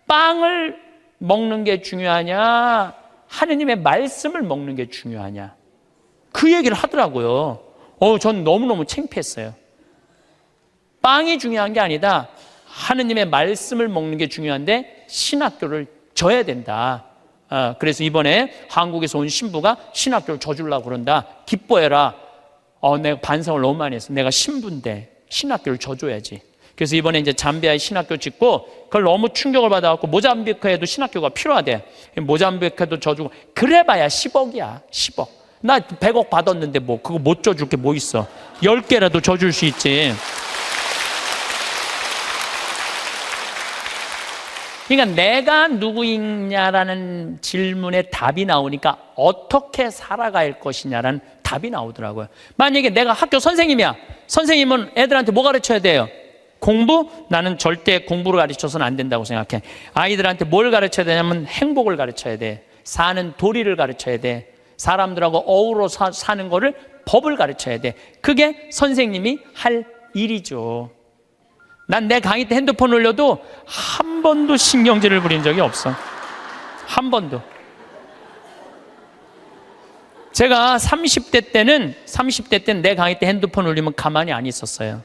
[SPEAKER 1] 빵을 먹는 게 중요하냐, 하느님의 말씀을 먹는 게 중요하냐, 그 얘기를 하더라고요. 전 너무너무 창피했어요. 빵이 중요한 게 아니다. 하느님의 말씀을 먹는 게 중요한데 신학교를 져야 된다. 그래서 이번에 한국에서 온 신부가 신학교를 져주려고 그런다. 기뻐해라. 내가 반성을 너무 많이 했어. 내가 신부인데 신학교를 져줘야지. 그래서 이번에 이제 잠비아에 신학교 짓고, 그걸 너무 충격을 받아갖고 모잠비크에도 신학교가 필요하대. 모잠비크에도 져주고, 그래봐야 10억이야. 10억. 나 100억 받았는데 뭐 그거 못 져줄 게 뭐 있어. 10개라도 져줄 수 있지. 그러니까 내가 누구이냐라는 질문에 답이 나오니까 어떻게 살아갈 것이냐라는 답이 나오더라고요. 만약에 내가 학교 선생님이야. 선생님은 애들한테 뭐 가르쳐야 돼요? 공부? 나는 절대 공부를 가르쳐서는 안 된다고 생각해. 아이들한테 뭘 가르쳐야 되냐면 행복을 가르쳐야 돼. 사는 도리를 가르쳐야 돼. 사람들하고 어우러 사는 거를, 법을 가르쳐야 돼. 그게 선생님이 할 일이죠. 난 내 강의 때 핸드폰 올려도 한 번도 신경질을 부린 적이 없어. 한 번도. 제가 30대 때는 내 강의 때 핸드폰 올리면 가만히 안 있었어요.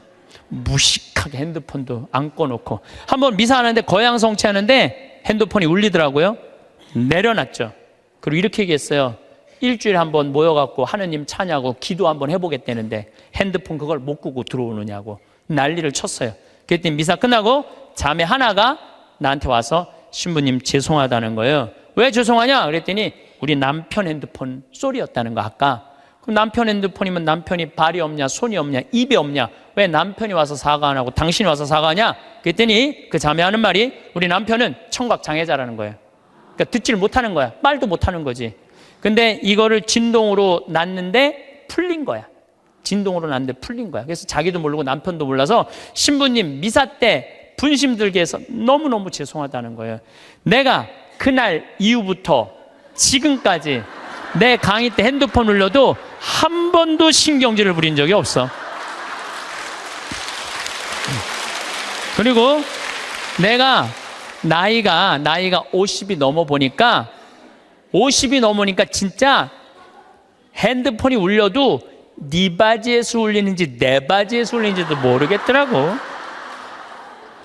[SPEAKER 1] 무식하게 핸드폰도 안 꺼놓고. 한번 미사하는데 거양성취하는데 핸드폰이 울리더라고요. 내려놨죠. 그리고 이렇게 얘기했어요. 일주일에 한번 모여갖고 하느님 찬양하고 기도 한번 해보겠다는데 핸드폰 그걸 못 끄고 들어오느냐고 난리를 쳤어요. 그랬더니 미사 끝나고 자매 하나가 나한테 와서 신부님 죄송하다는 거예요. 왜 죄송하냐? 그랬더니 우리 남편 핸드폰 소리였다는 거. 아까. 그럼 남편 핸드폰이면 남편이 발이 없냐, 손이 없냐, 입이 없냐, 왜 남편이 와서 사과 안 하고 당신이 와서 사과하냐? 그랬더니 그 자매 하는 말이, 우리 남편은 청각 장애자라는 거예요. 그러니까 듣지를 못하는 거야. 말도 못하는 거지. 근데 이거를 진동으로 놨는데 풀린 거야. 진동으로는 안 돼. 풀린 거야. 그래서 자기도 모르고 남편도 몰라서 신부님 미사 때 분심 들게 해서 너무너무 죄송하다는 거예요. 내가 그날 이후부터 지금까지 내 강의 때 핸드폰 울려도 한 번도 신경질을 부린 적이 없어. 그리고 내가 나이가 50이 넘어보니까 50이 넘으니까 진짜 핸드폰이 울려도 네 바지에서 울리는지 내 바지에서 울리는지도 모르겠더라고.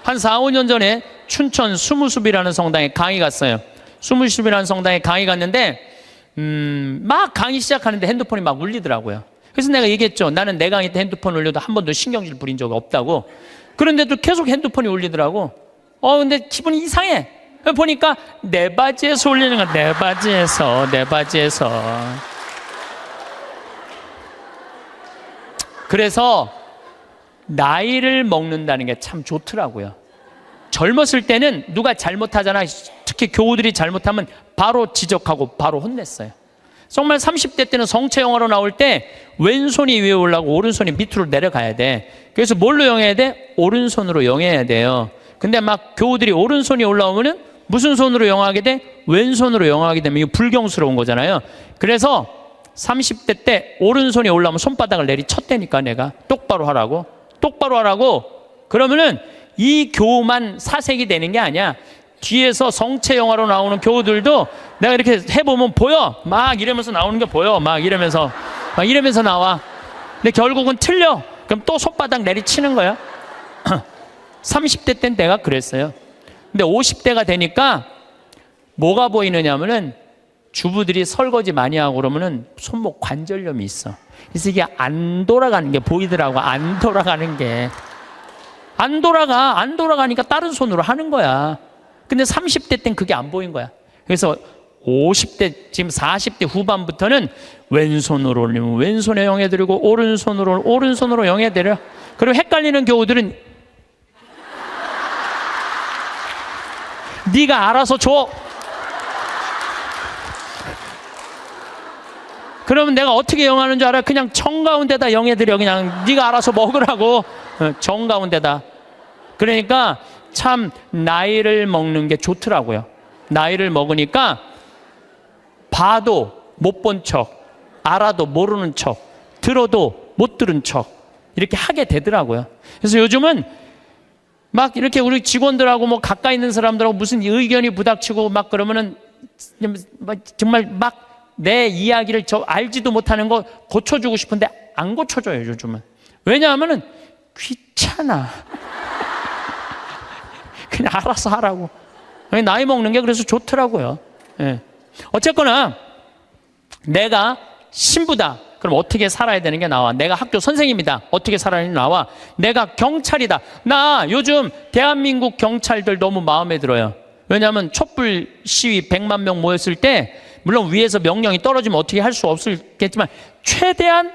[SPEAKER 1] 한 4, 5년 전에 춘천 수무숲이라는 성당에 강의 갔어요. 수무숲이라는 성당에 강의 갔는데 막 강의 시작하는데 핸드폰이 막 울리더라고요. 그래서 내가 얘기했죠. 나는 내 강의 때 핸드폰 울려도 한 번도 신경질 부린 적이 없다고. 그런데도 계속 핸드폰이 울리더라고. 근데 기분이 이상해. 보니까 내 바지에서 울리는 거야. 내 바지에서. 그래서 나이를 먹는다는 게 참 좋더라고요. 젊었을 때는 누가 잘못하잖아. 특히 교우들이 잘못하면 바로 지적하고 바로 혼냈어요. 정말 30대 때는 성체 영화로 나올 때 왼손이 위에 올라가고 오른손이 밑으로 내려가야 돼. 그래서 뭘로 영해야 돼? 오른손으로 영해야 돼요. 근데 막 교우들이 오른손이 올라오면은 무슨 손으로 영하게 돼? 왼손으로 영하게 되면 이거 불경스러운 거잖아요. 그래서 30대 때 오른손이 올라오면 손바닥을 내리쳤다니까. 내가 똑바로 하라고. 그러면은 이 교우만 사색이 되는 게 아니야. 뒤에서 성체 영화로 나오는 교우들도 내가 이렇게 해보면 보여. 막 이러면서 나오는 게 보여. 막 이러면서 나와. 근데 결국은 틀려. 그럼 또 손바닥 내리치는 거야. 30대 땐 내가 그랬어요. 근데 50대가 되니까 뭐가 보이느냐면은 주부들이 설거지 많이 하고 그러면은 손목 관절염이 있어. 그래서 이게 안 돌아가는 게 보이더라고. 안 돌아가니까 다른 손으로 하는 거야. 근데 30대 땐 그게 안 보인 거야. 그래서 50대, 지금 40대 후반부터는 왼손으로 올리면 왼손에 영해드리고 오른손으로 영해드려. 그리고 헷갈리는 교우들은 네가 알아서 줘. 그러면 내가 어떻게 영하는 줄 알아? 그냥 정가운데다 영해드려. 그냥 네가 알아서 먹으라고. 정가운데다. 그러니까 참 나이를 먹는 게 좋더라고요. 나이를 먹으니까 봐도 못 본 척, 알아도 모르는 척, 들어도 못 들은 척 이렇게 하게 되더라고요. 그래서 요즘은 막 이렇게 우리 직원들하고 뭐 가까이 있는 사람들하고 무슨 의견이 부닥치고 막 그러면은 정말 막 내 이야기를 저 알지도 못하는 거 고쳐주고 싶은데 안 고쳐줘요, 요즘은. 왜냐하면은 귀찮아. 그냥 알아서 하라고. 나이 먹는 게 그래서 좋더라고요. 예. 어쨌거나 내가 신부다. 그럼 어떻게 살아야 되는 게 나와. 내가 학교 선생님이다. 어떻게 살아야 되는 게 나와. 내가 경찰이다. 나 요즘 대한민국 경찰들 너무 마음에 들어요. 왜냐하면 촛불 시위 100만 명 모였을 때 물론 위에서 명령이 떨어지면 어떻게 할 수 없겠지만 최대한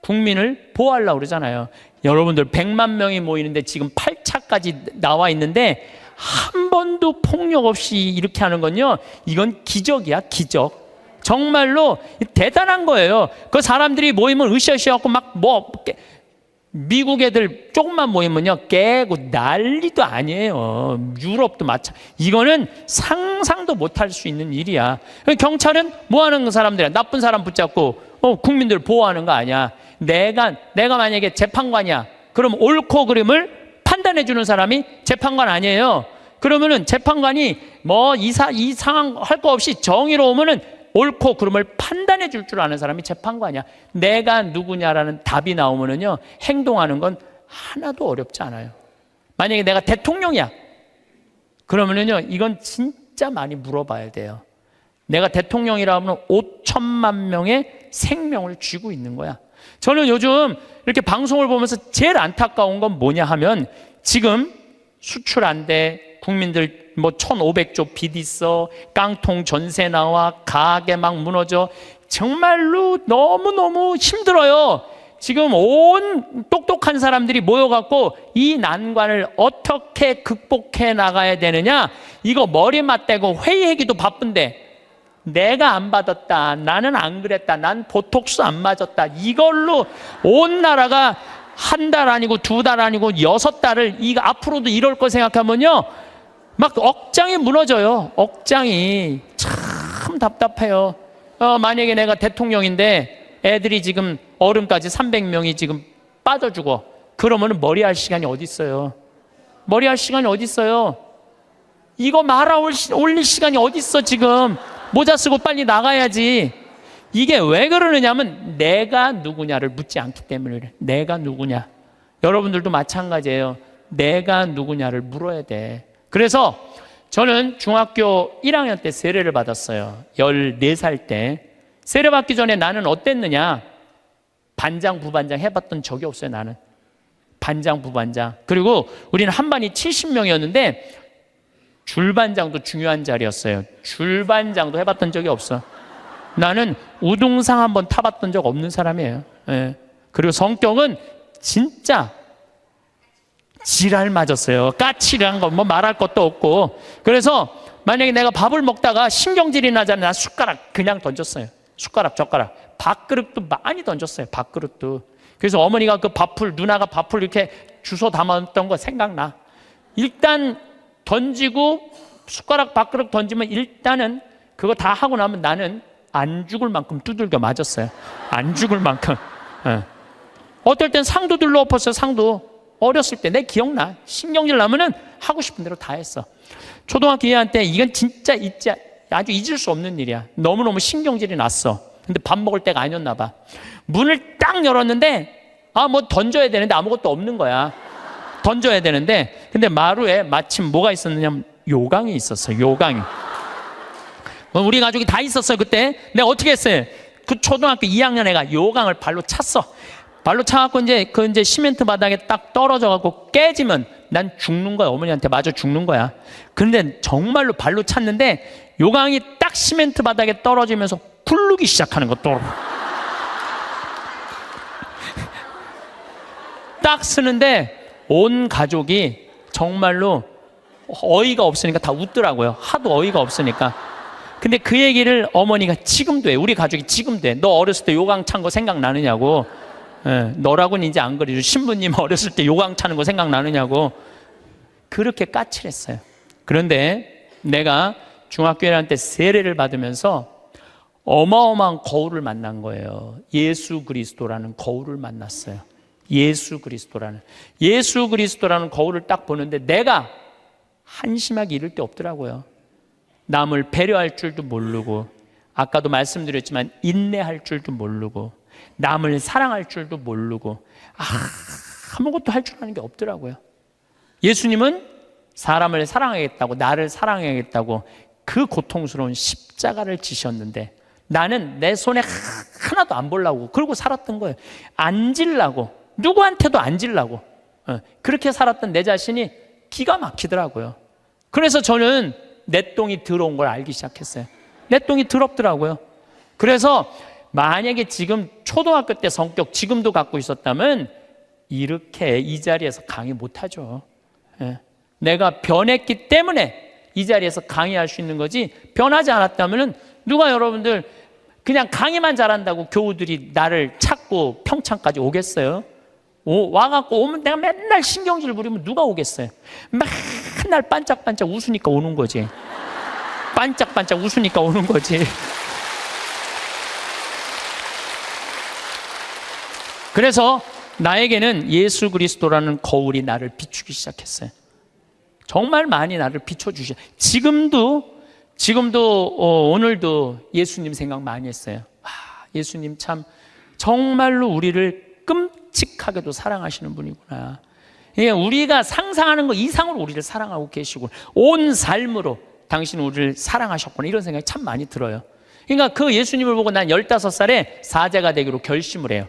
[SPEAKER 1] 국민을 보호하려고 그러잖아요. 여러분들 100만 명이 모이는데 지금 8차까지 나와 있는데 한 번도 폭력 없이 이렇게 하는 건요, 이건 기적이야, 기적. 정말로 대단한 거예요. 그 사람들이 모이면 으쌰으쌰하고 막 미국 애들 조금만 모이면요 깨고 난리도 아니에요. 유럽도 마찬가지. 이거는 상상도 못할 수 있는 일이야. 경찰은 뭐 하는 사람들이야? 나쁜 사람 붙잡고 국민들 보호하는 거 아니야. 내가 만약에 재판관이야. 그럼 옳고 그름을 판단해 주는 사람이 재판관 아니에요. 그러면은 재판관이 뭐 이 상황 할 거 없이 정의로우면은 옳고 그름을 판단해 줄 줄 아는 사람이 재판관이야. 내가 누구냐라는 답이 나오면은요, 행동하는 건 하나도 어렵지 않아요. 만약에 내가 대통령이야. 그러면은요, 이건 진짜 많이 물어봐야 돼요. 내가 대통령이라 하면 5천만 명의 생명을 쥐고 있는 거야. 저는 요즘 이렇게 방송을 보면서 제일 안타까운 건 뭐냐 하면 지금 수출 안 돼. 국민들 뭐 1,500조 빚 있어. 깡통 전세 나와. 가게 막 무너져. 정말로 너무너무 힘들어요. 지금 온 똑똑한 사람들이 모여갖고 이 난관을 어떻게 극복해 나가야 되느냐, 이거 머리 맞대고 회의하기도 바쁜데 내가 안 받았다, 나는 안 그랬다, 난 보톡스 안 맞았다, 이걸로 온 나라가 한 달 아니고 2달 아니고 6달을 이거 앞으로도 이럴 거 생각하면요 막 억장이 무너져요. 억장이 참 답답해요. 만약에 내가 대통령인데 애들이 지금 어른까지 300명이 지금 빠져 죽어. 그러면 머리할 시간이 어디 있어요? 머리할 시간이 어디 있어요? 이거 말아 올릴 시간이 어디 있어 지금? 모자 쓰고 빨리 나가야지. 이게 왜 그러느냐면 내가 누구냐를 묻지 않기 때문에 그래. 내가 누구냐. 여러분들도 마찬가지예요. 내가 누구냐를 물어야 돼. 그래서 저는 중학교 1학년 때 세례를 받았어요. 14살 때. 세례 받기 전에 나는 어땠느냐? 반장, 부반장 해봤던 적이 없어요. 나는 반장, 부반장. 그리고 우리는 한 반이 70명이었는데 줄반장도 중요한 자리였어요. 줄반장도 해봤던 적이 없어. 나는 우등상 한번 타봤던 적 없는 사람이에요. 예. 그리고 성격은 진짜 지랄 맞았어요. 까칠한 거 뭐 말할 것도 없고. 그래서 만약에 내가 밥을 먹다가 신경질이 나잖아요. 나 숟가락 그냥 던졌어요. 숟가락, 젓가락. 밥그릇도 많이 던졌어요. 밥그릇도. 그래서 어머니가 그 밥풀, 누나가 밥풀 이렇게 주워 담았던 거 생각나. 일단 던지고 숟가락, 밥그릇 던지면 일단은 그거 다 하고 나면 나는 안 죽을 만큼 두들겨 맞았어요. 안 죽을 만큼. 예. 어떨 땐 상도 들러 엎었어요. 상도. 어렸을 때 내 기억나. 신경질 나면은 하고 싶은 대로 다 했어. 초등학교 2학년 때 이건 진짜 아주 잊을 수 없는 일이야. 너무너무 신경질이 났어. 근데 밥 먹을 때가 아니었나 봐. 문을 딱 열었는데 뭐 던져야 되는데 아무것도 없는 거야. 던져야 되는데 근데 마루에 마침 뭐가 있었느냐면 요강이 있었어. 요강이. 우리 가족이 다 있었어요. 그때 내가 어떻게 했어요? 그 초등학교 2학년 애가 요강을 발로 찼어. 발로 차갖고 이제 시멘트 바닥에 딱 떨어져갖고 깨지면 난 죽는 거야. 어머니한테 맞아 죽는 거야. 근데 정말로 발로 찼는데 요강이 딱 시멘트 바닥에 떨어지면서 굴르기 시작하는 거 또. 딱 쓰는데 온 가족이 정말로 어이가 없으니까 다 웃더라고요. 하도 어이가 없으니까. 근데 그 얘기를 어머니가 지금도 해. 우리 가족이 지금도 해. 너 어렸을 때 요강 찬 거 생각나느냐고. 예, 너라고는 이제 안 그래도 신부님 어렸을 때 요강 차는 거 생각나느냐고. 그렇게 까칠했어요. 그런데 내가 중학교 1학년 때 세례를 받으면서 어마어마한 거울을 만난 거예요. 예수 그리스도라는 거울을 만났어요. 예수 그리스도라는 거울을 딱 보는데 내가 한심하게 이를 게 없더라고요. 남을 배려할 줄도 모르고, 아까도 말씀드렸지만 인내할 줄도 모르고, 남을 사랑할 줄도 모르고, 아무것도 할 줄 아는 게 없더라고요. 예수님은 사람을 사랑하겠다고, 나를 사랑하겠다고 그 고통스러운 십자가를 지셨는데 나는 내 손에 하나도 안 보려고 그러고 살았던 거예요. 안 질라고, 누구한테도 안 질라고. 그렇게 살았던 내 자신이 기가 막히더라고요. 그래서 저는 내 똥이 더러운 걸 알기 시작했어요. 내 똥이 더럽더라고요. 그래서 만약에 지금 초등학교 때 성격 지금도 갖고 있었다면 이렇게 이 자리에서 강의 못하죠. 내가 변했기 때문에 이 자리에서 강의할 수 있는 거지, 변하지 않았다면 누가 여러분들 그냥 강의만 잘한다고 교우들이 나를 찾고 평창까지 오겠어요? 와갖고 오면 내가 맨날 신경질 부리면 누가 오겠어요? 맨날 반짝반짝 웃으니까 오는 거지. 반짝반짝 웃으니까 오는 거지. 그래서 나에게는 예수 그리스도라는 거울이 나를 비추기 시작했어요. 정말 많이 나를 비춰주셔. 지금도 오늘도 예수님 생각 많이 했어요. 예수님 참 정말로 우리를 끔찍하게도 사랑하시는 분이구나. 우리가 상상하는 것 이상으로 우리를 사랑하고 계시고 온 삶으로 당신 우리를 사랑하셨구나, 이런 생각이 참 많이 들어요. 그러니까 그 예수님을 보고 난 15살에 사제가 되기로 결심을 해요.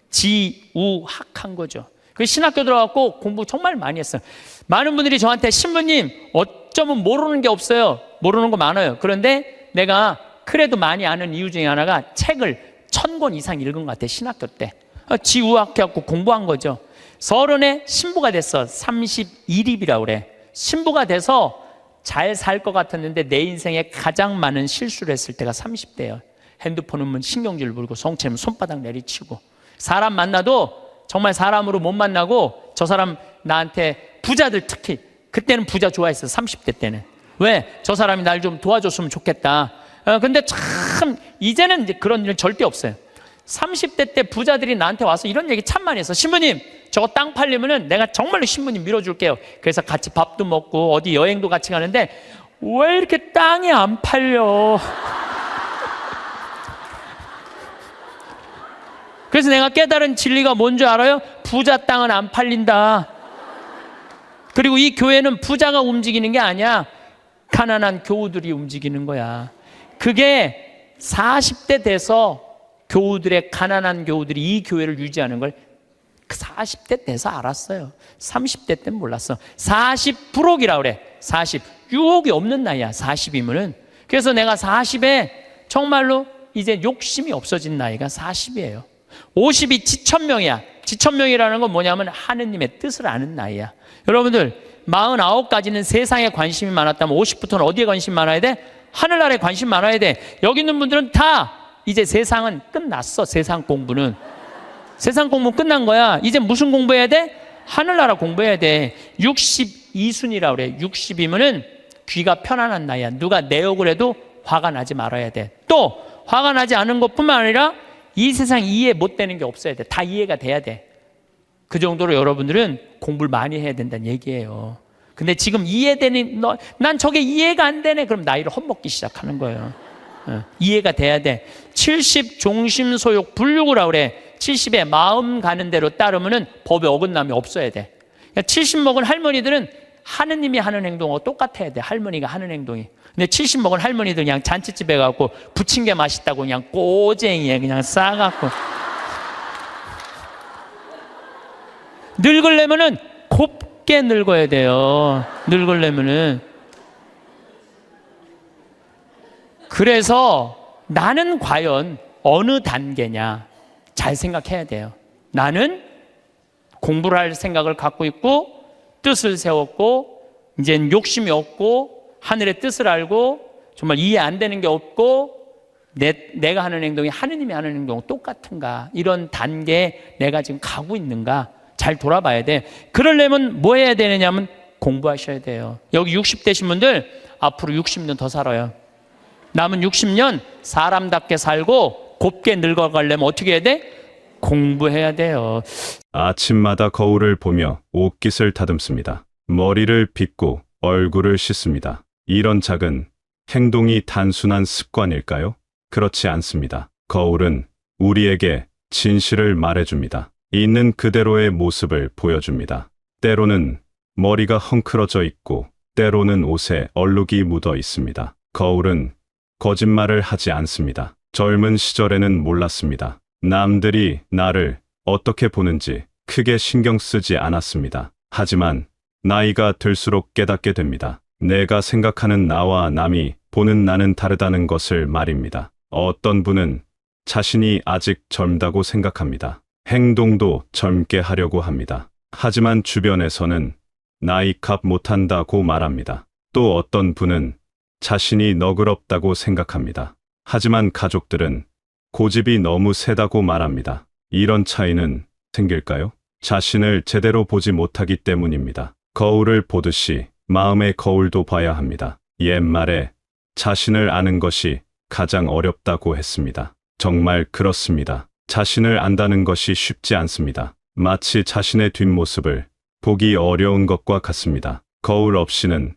[SPEAKER 1] 지우학한 거죠. 그 신학교 들어갔고 공부 정말 많이 했어요. 많은 분들이 저한테 신부님 어쩌면 모르는 게 없어요. 모르는 거 많아요. 그런데 내가 그래도 많이 아는 이유 중에 하나가 책을 1000권 이상 읽은 것 같아요. 신학교 때 지우학해갖고 공부한 거죠. 30에 신부가 됐어. 31입이라고 그래. 신부가 돼서 잘 살 것 같았는데 내 인생에 가장 많은 실수를 했을 때가 30대예요. 핸드폰은 신경질 불고 성체는 손바닥 내리치고 사람 만나도 정말 사람으로 못 만나고 저 사람 나한테 부자들 특히 그때는 부자 좋아했어요. 30대 때는. 왜? 저 사람이 날 좀 도와줬으면 좋겠다. 근데 참 이제는 이제 그런 일은 절대 없어요. 30대 때 부자들이 나한테 와서 이런 얘기 참 많이 했어. 신부님 저거 땅 팔리면은 내가 정말로 신부님 밀어줄게요. 그래서 같이 밥도 먹고 어디 여행도 같이 가는데 왜 이렇게 땅이 안 팔려? 그래서 내가 깨달은 진리가 뭔지 알아요? 부자 땅은 안 팔린다. 그리고 이 교회는 부자가 움직이는 게 아니야. 가난한 교우들이 움직이는 거야. 그게 40대 돼서 교우들의 가난한 교우들이 이 교회를 유지하는 걸 40대 돼서 알았어요. 30대 때는 몰랐어. 40부록이라고 그래. 40. 유혹이 없는 나이야. 40이면은. 그래서 내가 40에 정말로 이제 욕심이 없어진 나이가 40이에요. 50이 지천명이야. 지천명이라는 건 뭐냐면 하느님의 뜻을 아는 나이야. 여러분들 49까지는 세상에 관심이 많았다면 50부터는 어디에 관심 많아야 돼? 하늘나라에 관심 많아야 돼. 여기 있는 분들은 다 이제 세상은 끝났어. 세상 공부는. 세상 공부는 끝난 거야. 이제 무슨 공부해야 돼? 하늘나라 공부해야 돼. 62순이라고 그래. 60이면은 귀가 편안한 나이야. 누가 내 욕을 해도 화가 나지 말아야 돼. 또 화가 나지 않은 것뿐만 아니라 이 세상 이해 못 되는 게 없어야 돼. 다 이해가 돼야 돼. 그 정도로 여러분들은 공부를 많이 해야 된다는 얘기예요. 근데 지금 이해되니 난 저게 이해가 안 되네. 그럼 나이를 헛먹기 시작하는 거예요. 이해가 돼야 돼. 70 종심소욕 불육이라고 그래. 70에 마음 가는 대로 따르면은 법에 어긋남이 없어야 돼. 그러니까 70 먹은 할머니들은 하느님이 하는 행동하고 똑같아야 돼. 할머니가 하는 행동이. 근데 70 먹은 할머니들 그냥 잔치집에 가고 부친 게 맛있다고 그냥 꼬쟁이에 그냥 싸갖고 늙으려면은 곱게 늙어야 돼요. 늙으려면은. 그래서 나는 과연 어느 단계냐 잘 생각해야 돼요. 나는 공부를 할 생각을 갖고 있고 뜻을 세웠고 이제는 욕심이 없고 하늘의 뜻을 알고 정말 이해 안 되는 게 없고 내가 하는 행동이 하느님이 하는 행동 똑같은가, 이런 단계에 내가 지금 가고 있는가 잘 돌아봐야 돼. 그러려면 뭐 해야 되느냐면 공부하셔야 돼요. 여기 60대신 분들 앞으로 60년 더 살아요. 남은 60년 사람답게 살고 곱게 늙어가려면 어떻게 해야 돼? 공부해야 돼요.
[SPEAKER 2] 아침마다 거울을 보며 옷깃을 다듬습니다. 머리를 빗고 얼굴을 씻습니다. 이런 작은 행동이 단순한 습관일까요? 그렇지 않습니다. 거울은 우리에게 진실을 말해줍니다. 있는 그대로의 모습을 보여줍니다. 때로는 머리가 헝클어져 있고 때로는 옷에 얼룩이 묻어 있습니다. 거울은 거짓말을 하지 않습니다. 젊은 시절에는 몰랐습니다. 남들이 나를 어떻게 보는지 크게 신경 쓰지 않았습니다. 하지만 나이가 들수록 깨닫게 됩니다. 내가 생각하는 나와 남이 보는 나는 다르다는 것을 말입니다. 어떤 분은 자신이 아직 젊다고 생각합니다. 행동도 젊게 하려고 합니다. 하지만 주변에서는 나이 값 못한다고 말합니다. 또 어떤 분은 자신이 너그럽다고 생각합니다. 하지만 가족들은 고집이 너무 세다고 말합니다. 이런 차이는 생길까요? 자신을 제대로 보지 못하기 때문입니다. 거울을 보듯이 마음의 거울도 봐야 합니다. 옛말에 자신을 아는 것이 가장 어렵다고 했습니다. 정말 그렇습니다. 자신을 안다는 것이 쉽지 않습니다. 마치 자신의 뒷모습을 보기 어려운 것과 같습니다. 거울 없이는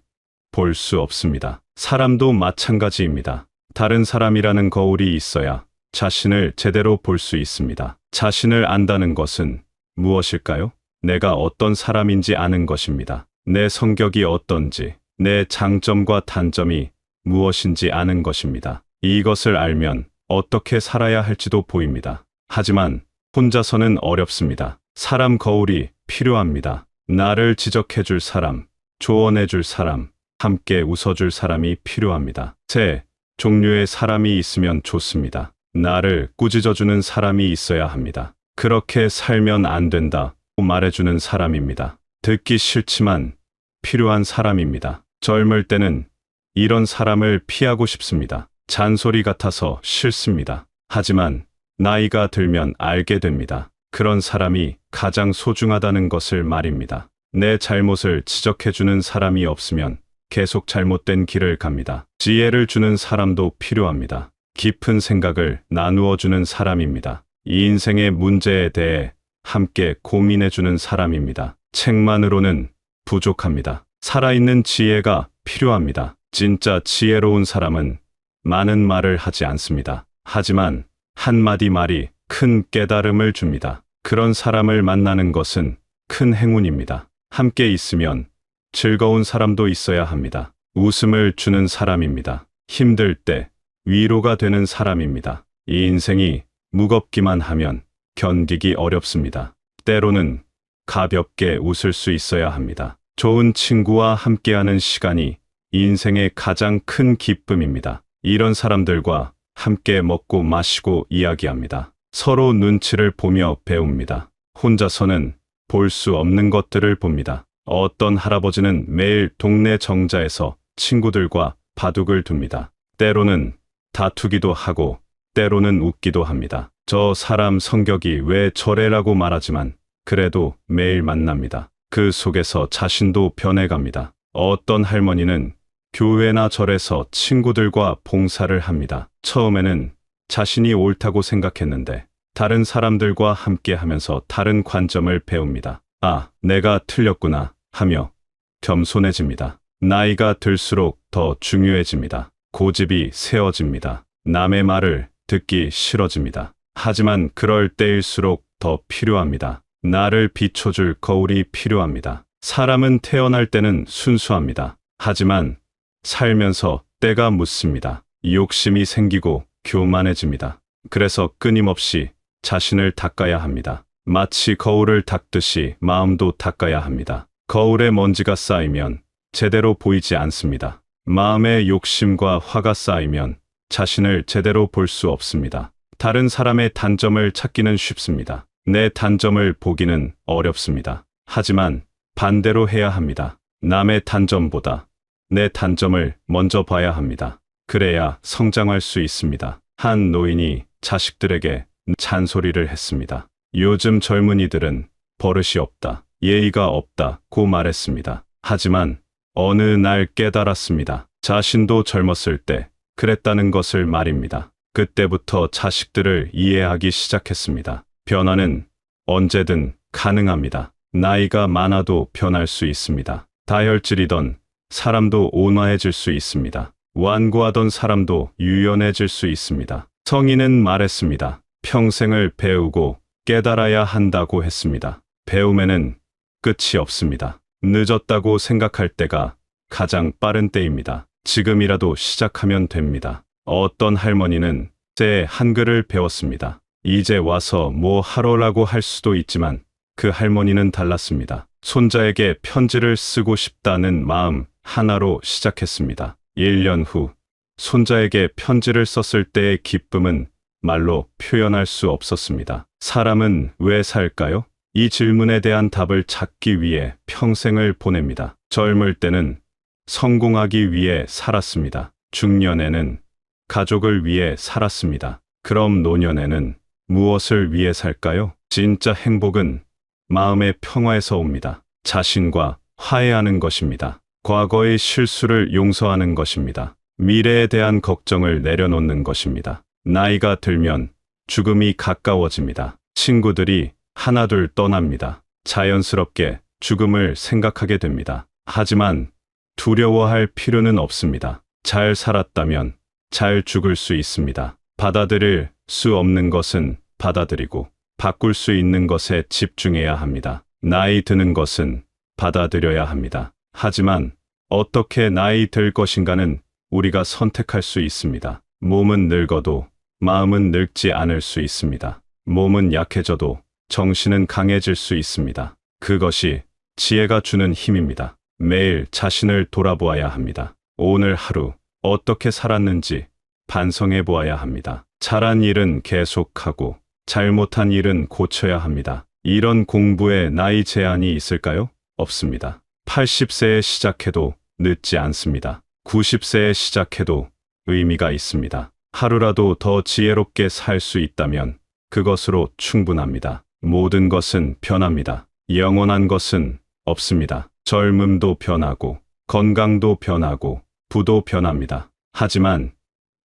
[SPEAKER 2] 볼 수 없습니다. 사람도 마찬가지입니다. 다른 사람이라는 거울이 있어야 자신을 제대로 볼 수 있습니다. 자신을 안다는 것은 무엇일까요? 내가 어떤 사람인지 아는 것입니다. 내 성격이 어떤지, 내 장점과 단점이 무엇인지 아는 것입니다. 이것을 알면 어떻게 살아야 할지도 보입니다. 하지만 혼자서는 어렵습니다. 사람 거울이 필요합니다. 나를 지적해줄 사람, 조언해줄 사람, 함께 웃어줄 사람이 필요합니다. 세 종류의 사람이 있으면 좋습니다. 나를 꾸짖어주는 사람이 있어야 합니다. 그렇게 살면 안 된다고 말해주는 사람입니다. 듣기 싫지만 필요한 사람입니다. 젊을 때는 이런 사람을 피하고 싶습니다. 잔소리 같아서 싫습니다. 하지만 나이가 들면 알게 됩니다. 그런 사람이 가장 소중하다는 것을 말입니다. 내 잘못을 지적해주는 사람이 없으면 계속 잘못된 길을 갑니다. 지혜를 주는 사람도 필요합니다. 깊은 생각을 나누어주는 사람입니다. 이 인생의 문제에 대해 함께 고민해주는 사람입니다. 책만으로는 부족합니다. 살아있는 지혜가 필요합니다. 진짜 지혜로운 사람은 많은 말을 하지 않습니다. 하지만 한마디 말이 큰 깨달음을 줍니다. 그런 사람을 만나는 것은 큰 행운입니다. 함께 있으면 즐거운 사람도 있어야 합니다. 웃음을 주는 사람입니다. 힘들 때 위로가 되는 사람입니다. 이 인생이 무겁기만 하면 견디기 어렵습니다. 때로는 가볍게 웃을 수 있어야 합니다. 좋은 친구와 함께하는 시간이 인생의 가장 큰 기쁨입니다. 이런 사람들과 함께 먹고 마시고 이야기합니다. 서로 눈치를 보며 배웁니다. 혼자서는 볼 수 없는 것들을 봅니다. 어떤 할아버지는 매일 동네 정자에서 친구들과 바둑을 둡니다. 때로는 다투기도 하고 때로는 웃기도 합니다. 저 사람 성격이 왜 저래라고 말하지만 그래도 매일 만납니다. 그 속에서 자신도 변해갑니다. 어떤 할머니는 교회나 절에서 친구들과 봉사를 합니다. 처음에는 자신이 옳다고 생각했는데 다른 사람들과 함께 하면서 다른 관점을 배웁니다. 아, 내가 틀렸구나 하며 겸손해집니다. 나이가 들수록 더 중요해집니다. 고집이 세워집니다. 남의 말을 듣기 싫어집니다. 하지만 그럴 때일수록 더 필요합니다. 나를 비춰줄 거울이 필요합니다. 사람은 태어날 때는 순수합니다. 하지만 살면서 때가 묻습니다. 욕심이 생기고 교만해집니다. 그래서 끊임없이 자신을 닦아야 합니다. 마치 거울을 닦듯이 마음도 닦아야 합니다. 거울에 먼지가 쌓이면 제대로 보이지 않습니다. 마음에 욕심과 화가 쌓이면 자신을 제대로 볼 수 없습니다. 다른 사람의 단점을 찾기는 쉽습니다. 내 단점을 보기는 어렵습니다. 하지만 반대로 해야 합니다. 남의 단점보다 내 단점을 먼저 봐야 합니다. 그래야 성장할 수 있습니다. 한 노인이 자식들에게 잔소리를 했습니다. 요즘 젊은이들은 버릇이 없다, 예의가 없다고 말했습니다. 하지만 어느 날 깨달았습니다. 자신도 젊었을 때 그랬다는 것을 말입니다. 그때부터 자식들을 이해하기 시작했습니다. 변화는 언제든 가능합니다. 나이가 많아도 변할 수 있습니다. 다혈질이던 사람도 온화해질 수 있습니다. 완고하던 사람도 유연해질 수 있습니다. 성인은 말했습니다. 평생을 배우고 깨달아야 한다고 했습니다. 배움에는 끝이 없습니다. 늦었다고 생각할 때가 가장 빠른 때입니다. 지금이라도 시작하면 됩니다. 어떤 할머니는 새 한글을 배웠습니다. 이제 와서 뭐 하러라고 할 수도 있지만 그 할머니는 달랐습니다. 손자에게 편지를 쓰고 싶다는 마음 하나로 시작했습니다. 1년 후 손자에게 편지를 썼을 때의 기쁨은 말로 표현할 수 없었습니다. 사람은 왜 살까요? 이 질문에 대한 답을 찾기 위해 평생을 보냅니다. 젊을 때는 성공하기 위해 살았습니다. 중년에는 가족을 위해 살았습니다. 그럼 노년에는 무엇을 위해 살까요? 진짜 행복은 마음의 평화에서 옵니다. 자신과 화해하는 것입니다. 과거의 실수를 용서하는 것입니다. 미래에 대한 걱정을 내려놓는 것입니다. 나이가 들면 죽음이 가까워집니다. 친구들이 하나둘 떠납니다. 자연스럽게 죽음을 생각하게 됩니다. 하지만 두려워할 필요는 없습니다. 잘 살았다면 잘 죽을 수 있습니다. 받아들일 수 없는 것은 받아들이고 바꿀 수 있는 것에 집중해야 합니다. 나이 드는 것은 받아들여야 합니다. 하지만 어떻게 나이 들 것인가는 우리가 선택할 수 있습니다. 몸은 늙어도 마음은 늙지 않을 수 있습니다. 몸은 약해져도 정신은 강해질 수 있습니다. 그것이 지혜가 주는 힘입니다. 매일 자신을 돌아보아야 합니다. 오늘 하루 어떻게 살았는지 반성해 보아야 합니다. 잘한 일은 계속하고 잘못한 일은 고쳐야 합니다. 이런 공부에 나이 제한이 있을까요? 없습니다. 80세에 시작해도 늦지 않습니다. 90세에 시작해도 의미가 있습니다. 하루라도 더 지혜롭게 살 수 있다면 그것으로 충분합니다. 모든 것은 변합니다. 영원한 것은 없습니다. 젊음도 변하고 건강도 변하고 부도 변합니다. 하지만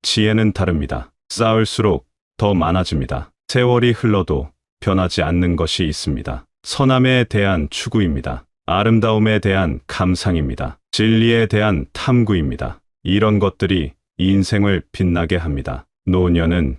[SPEAKER 2] 지혜는 다릅니다. 쌓을수록 더 많아집니다. 세월이 흘러도 변하지 않는 것이 있습니다. 선함에 대한 추구입니다. 아름다움에 대한 감상입니다. 진리에 대한 탐구입니다. 이런 것들이 인생을 빛나게 합니다. 노년은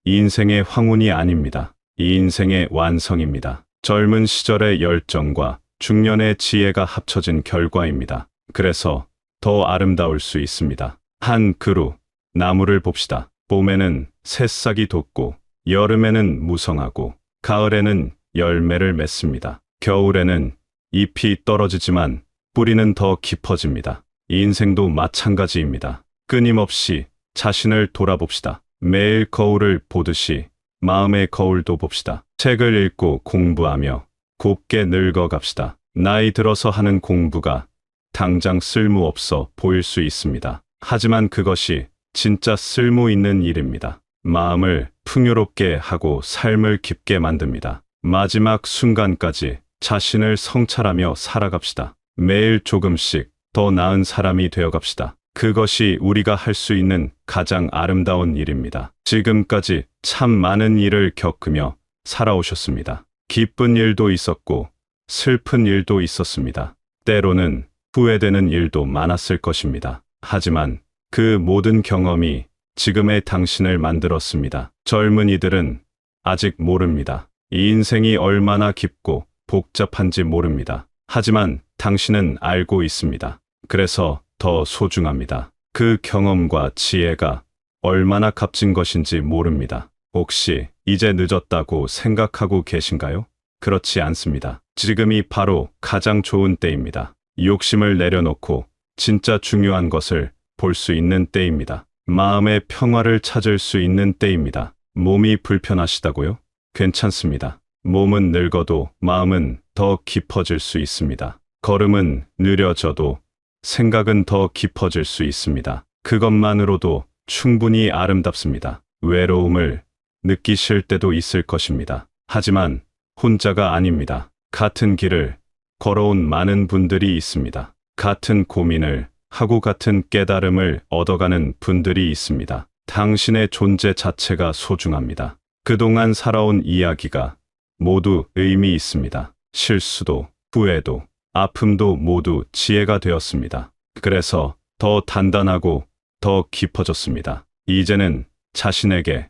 [SPEAKER 2] 인생의 황혼이 아닙니다. 인생의 완성입니다. 젊은 시절의 열정과 중년의 지혜가 합쳐진 결과입니다. 그래서 더 아름다울 수 있습니다. 한 그루 나무를 봅시다. 봄에는 새싹이 돋고 여름에는 무성하고 가을에는 열매를 맺습니다. 겨울에는 잎이 떨어지지만 뿌리는 더 깊어집니다. 인생도 마찬가지입니다. 끊임없이 자신을 돌아봅시다. 매일 거울을 보듯이 마음의 거울도 봅시다. 책을 읽고 공부하며 곱게 늙어갑시다. 나이 들어서 하는 공부가 당장 쓸모없어 보일 수 있습니다. 하지만 그것이 진짜 쓸모 있는 일입니다. 마음을 풍요롭게 하고 삶을 깊게 만듭니다. 마지막 순간까지 자신을 성찰하며 살아갑시다. 매일 조금씩 더 나은 사람이 되어갑시다. 그것이 우리가 할 수 있는 가장 아름다운 일입니다. 지금까지 참 많은 일을 겪으며 살아오셨습니다. 기쁜 일도 있었고 슬픈 일도 있었습니다. 때로는 후회되는 일도 많았을 것입니다. 하지만 그 모든 경험이 지금의 당신을 만들었습니다. 젊은이들은 아직 모릅니다. 이 인생이 얼마나 깊고 복잡한지 모릅니다. 하지만 당신은 알고 있습니다. 그래서 더 소중합니다. 그 경험과 지혜가 얼마나 값진 것인지 모릅니다. 혹시 이제 늦었다고 생각하고 계신가요? 그렇지 않습니다. 지금이 바로 가장 좋은 때입니다. 욕심을 내려놓고 진짜 중요한 것을 볼 수 있는 때입니다. 마음의 평화를 찾을 수 있는 때입니다. 몸이 불편하시다고요? 괜찮습니다. 몸은 늙어도 마음은 더 깊어질 수 있습니다. 걸음은 느려져도 생각은 더 깊어질 수 있습니다. 그것만으로도 충분히 아름답습니다. 외로움을 느끼실 때도 있을 것입니다. 하지만 혼자가 아닙니다. 같은 길을 걸어온 많은 분들이 있습니다. 같은 고민을 하고 같은 깨달음을 얻어가는 분들이 있습니다. 당신의 존재 자체가 소중합니다. 그동안 살아온 이야기가 모두 의미 있습니다. 실수도, 후회도, 아픔도 모두 지혜가 되었습니다. 그래서 더 단단하고 더 깊어졌습니다. 이제는 자신에게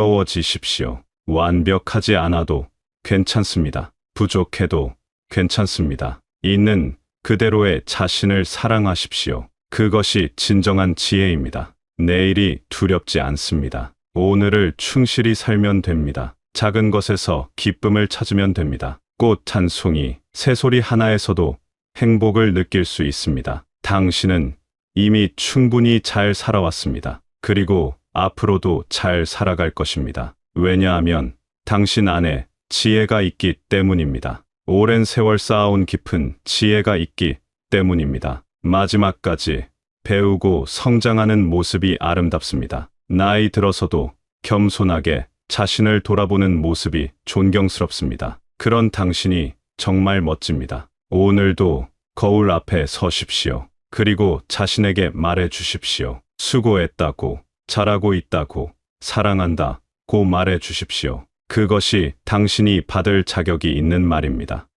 [SPEAKER 2] 너그러워지십시오. 완벽하지 않아도 괜찮습니다. 부족해도 괜찮습니다. 있는 그대로의 자신을 사랑하십시오. 그것이 진정한 지혜입니다. 내일이 두렵지 않습니다. 오늘을 충실히 살면 됩니다. 작은 것에서 기쁨을 찾으면 됩니다. 꽃 한 송이, 새소리 하나에서도 행복을 느낄 수 있습니다. 당신은 이미 충분히 잘 살아왔습니다. 그리고 앞으로도 잘 살아갈 것입니다. 왜냐하면 당신 안에 지혜가 있기 때문입니다. 오랜 세월 쌓아온 깊은 지혜가 있기 때문입니다. 마지막까지 배우고 성장하는 모습이 아름답습니다. 나이 들어서도 겸손하게 자신을 돌아보는 모습이 존경스럽습니다. 그런 당신이 정말 멋집니다. 오늘도 거울 앞에 서십시오. 그리고 자신에게 말해 주십시오. 수고했다고, 잘하고 있다고, 사랑한다고 말해 주십시오. 그것이 당신이 받을 자격이 있는 말입니다.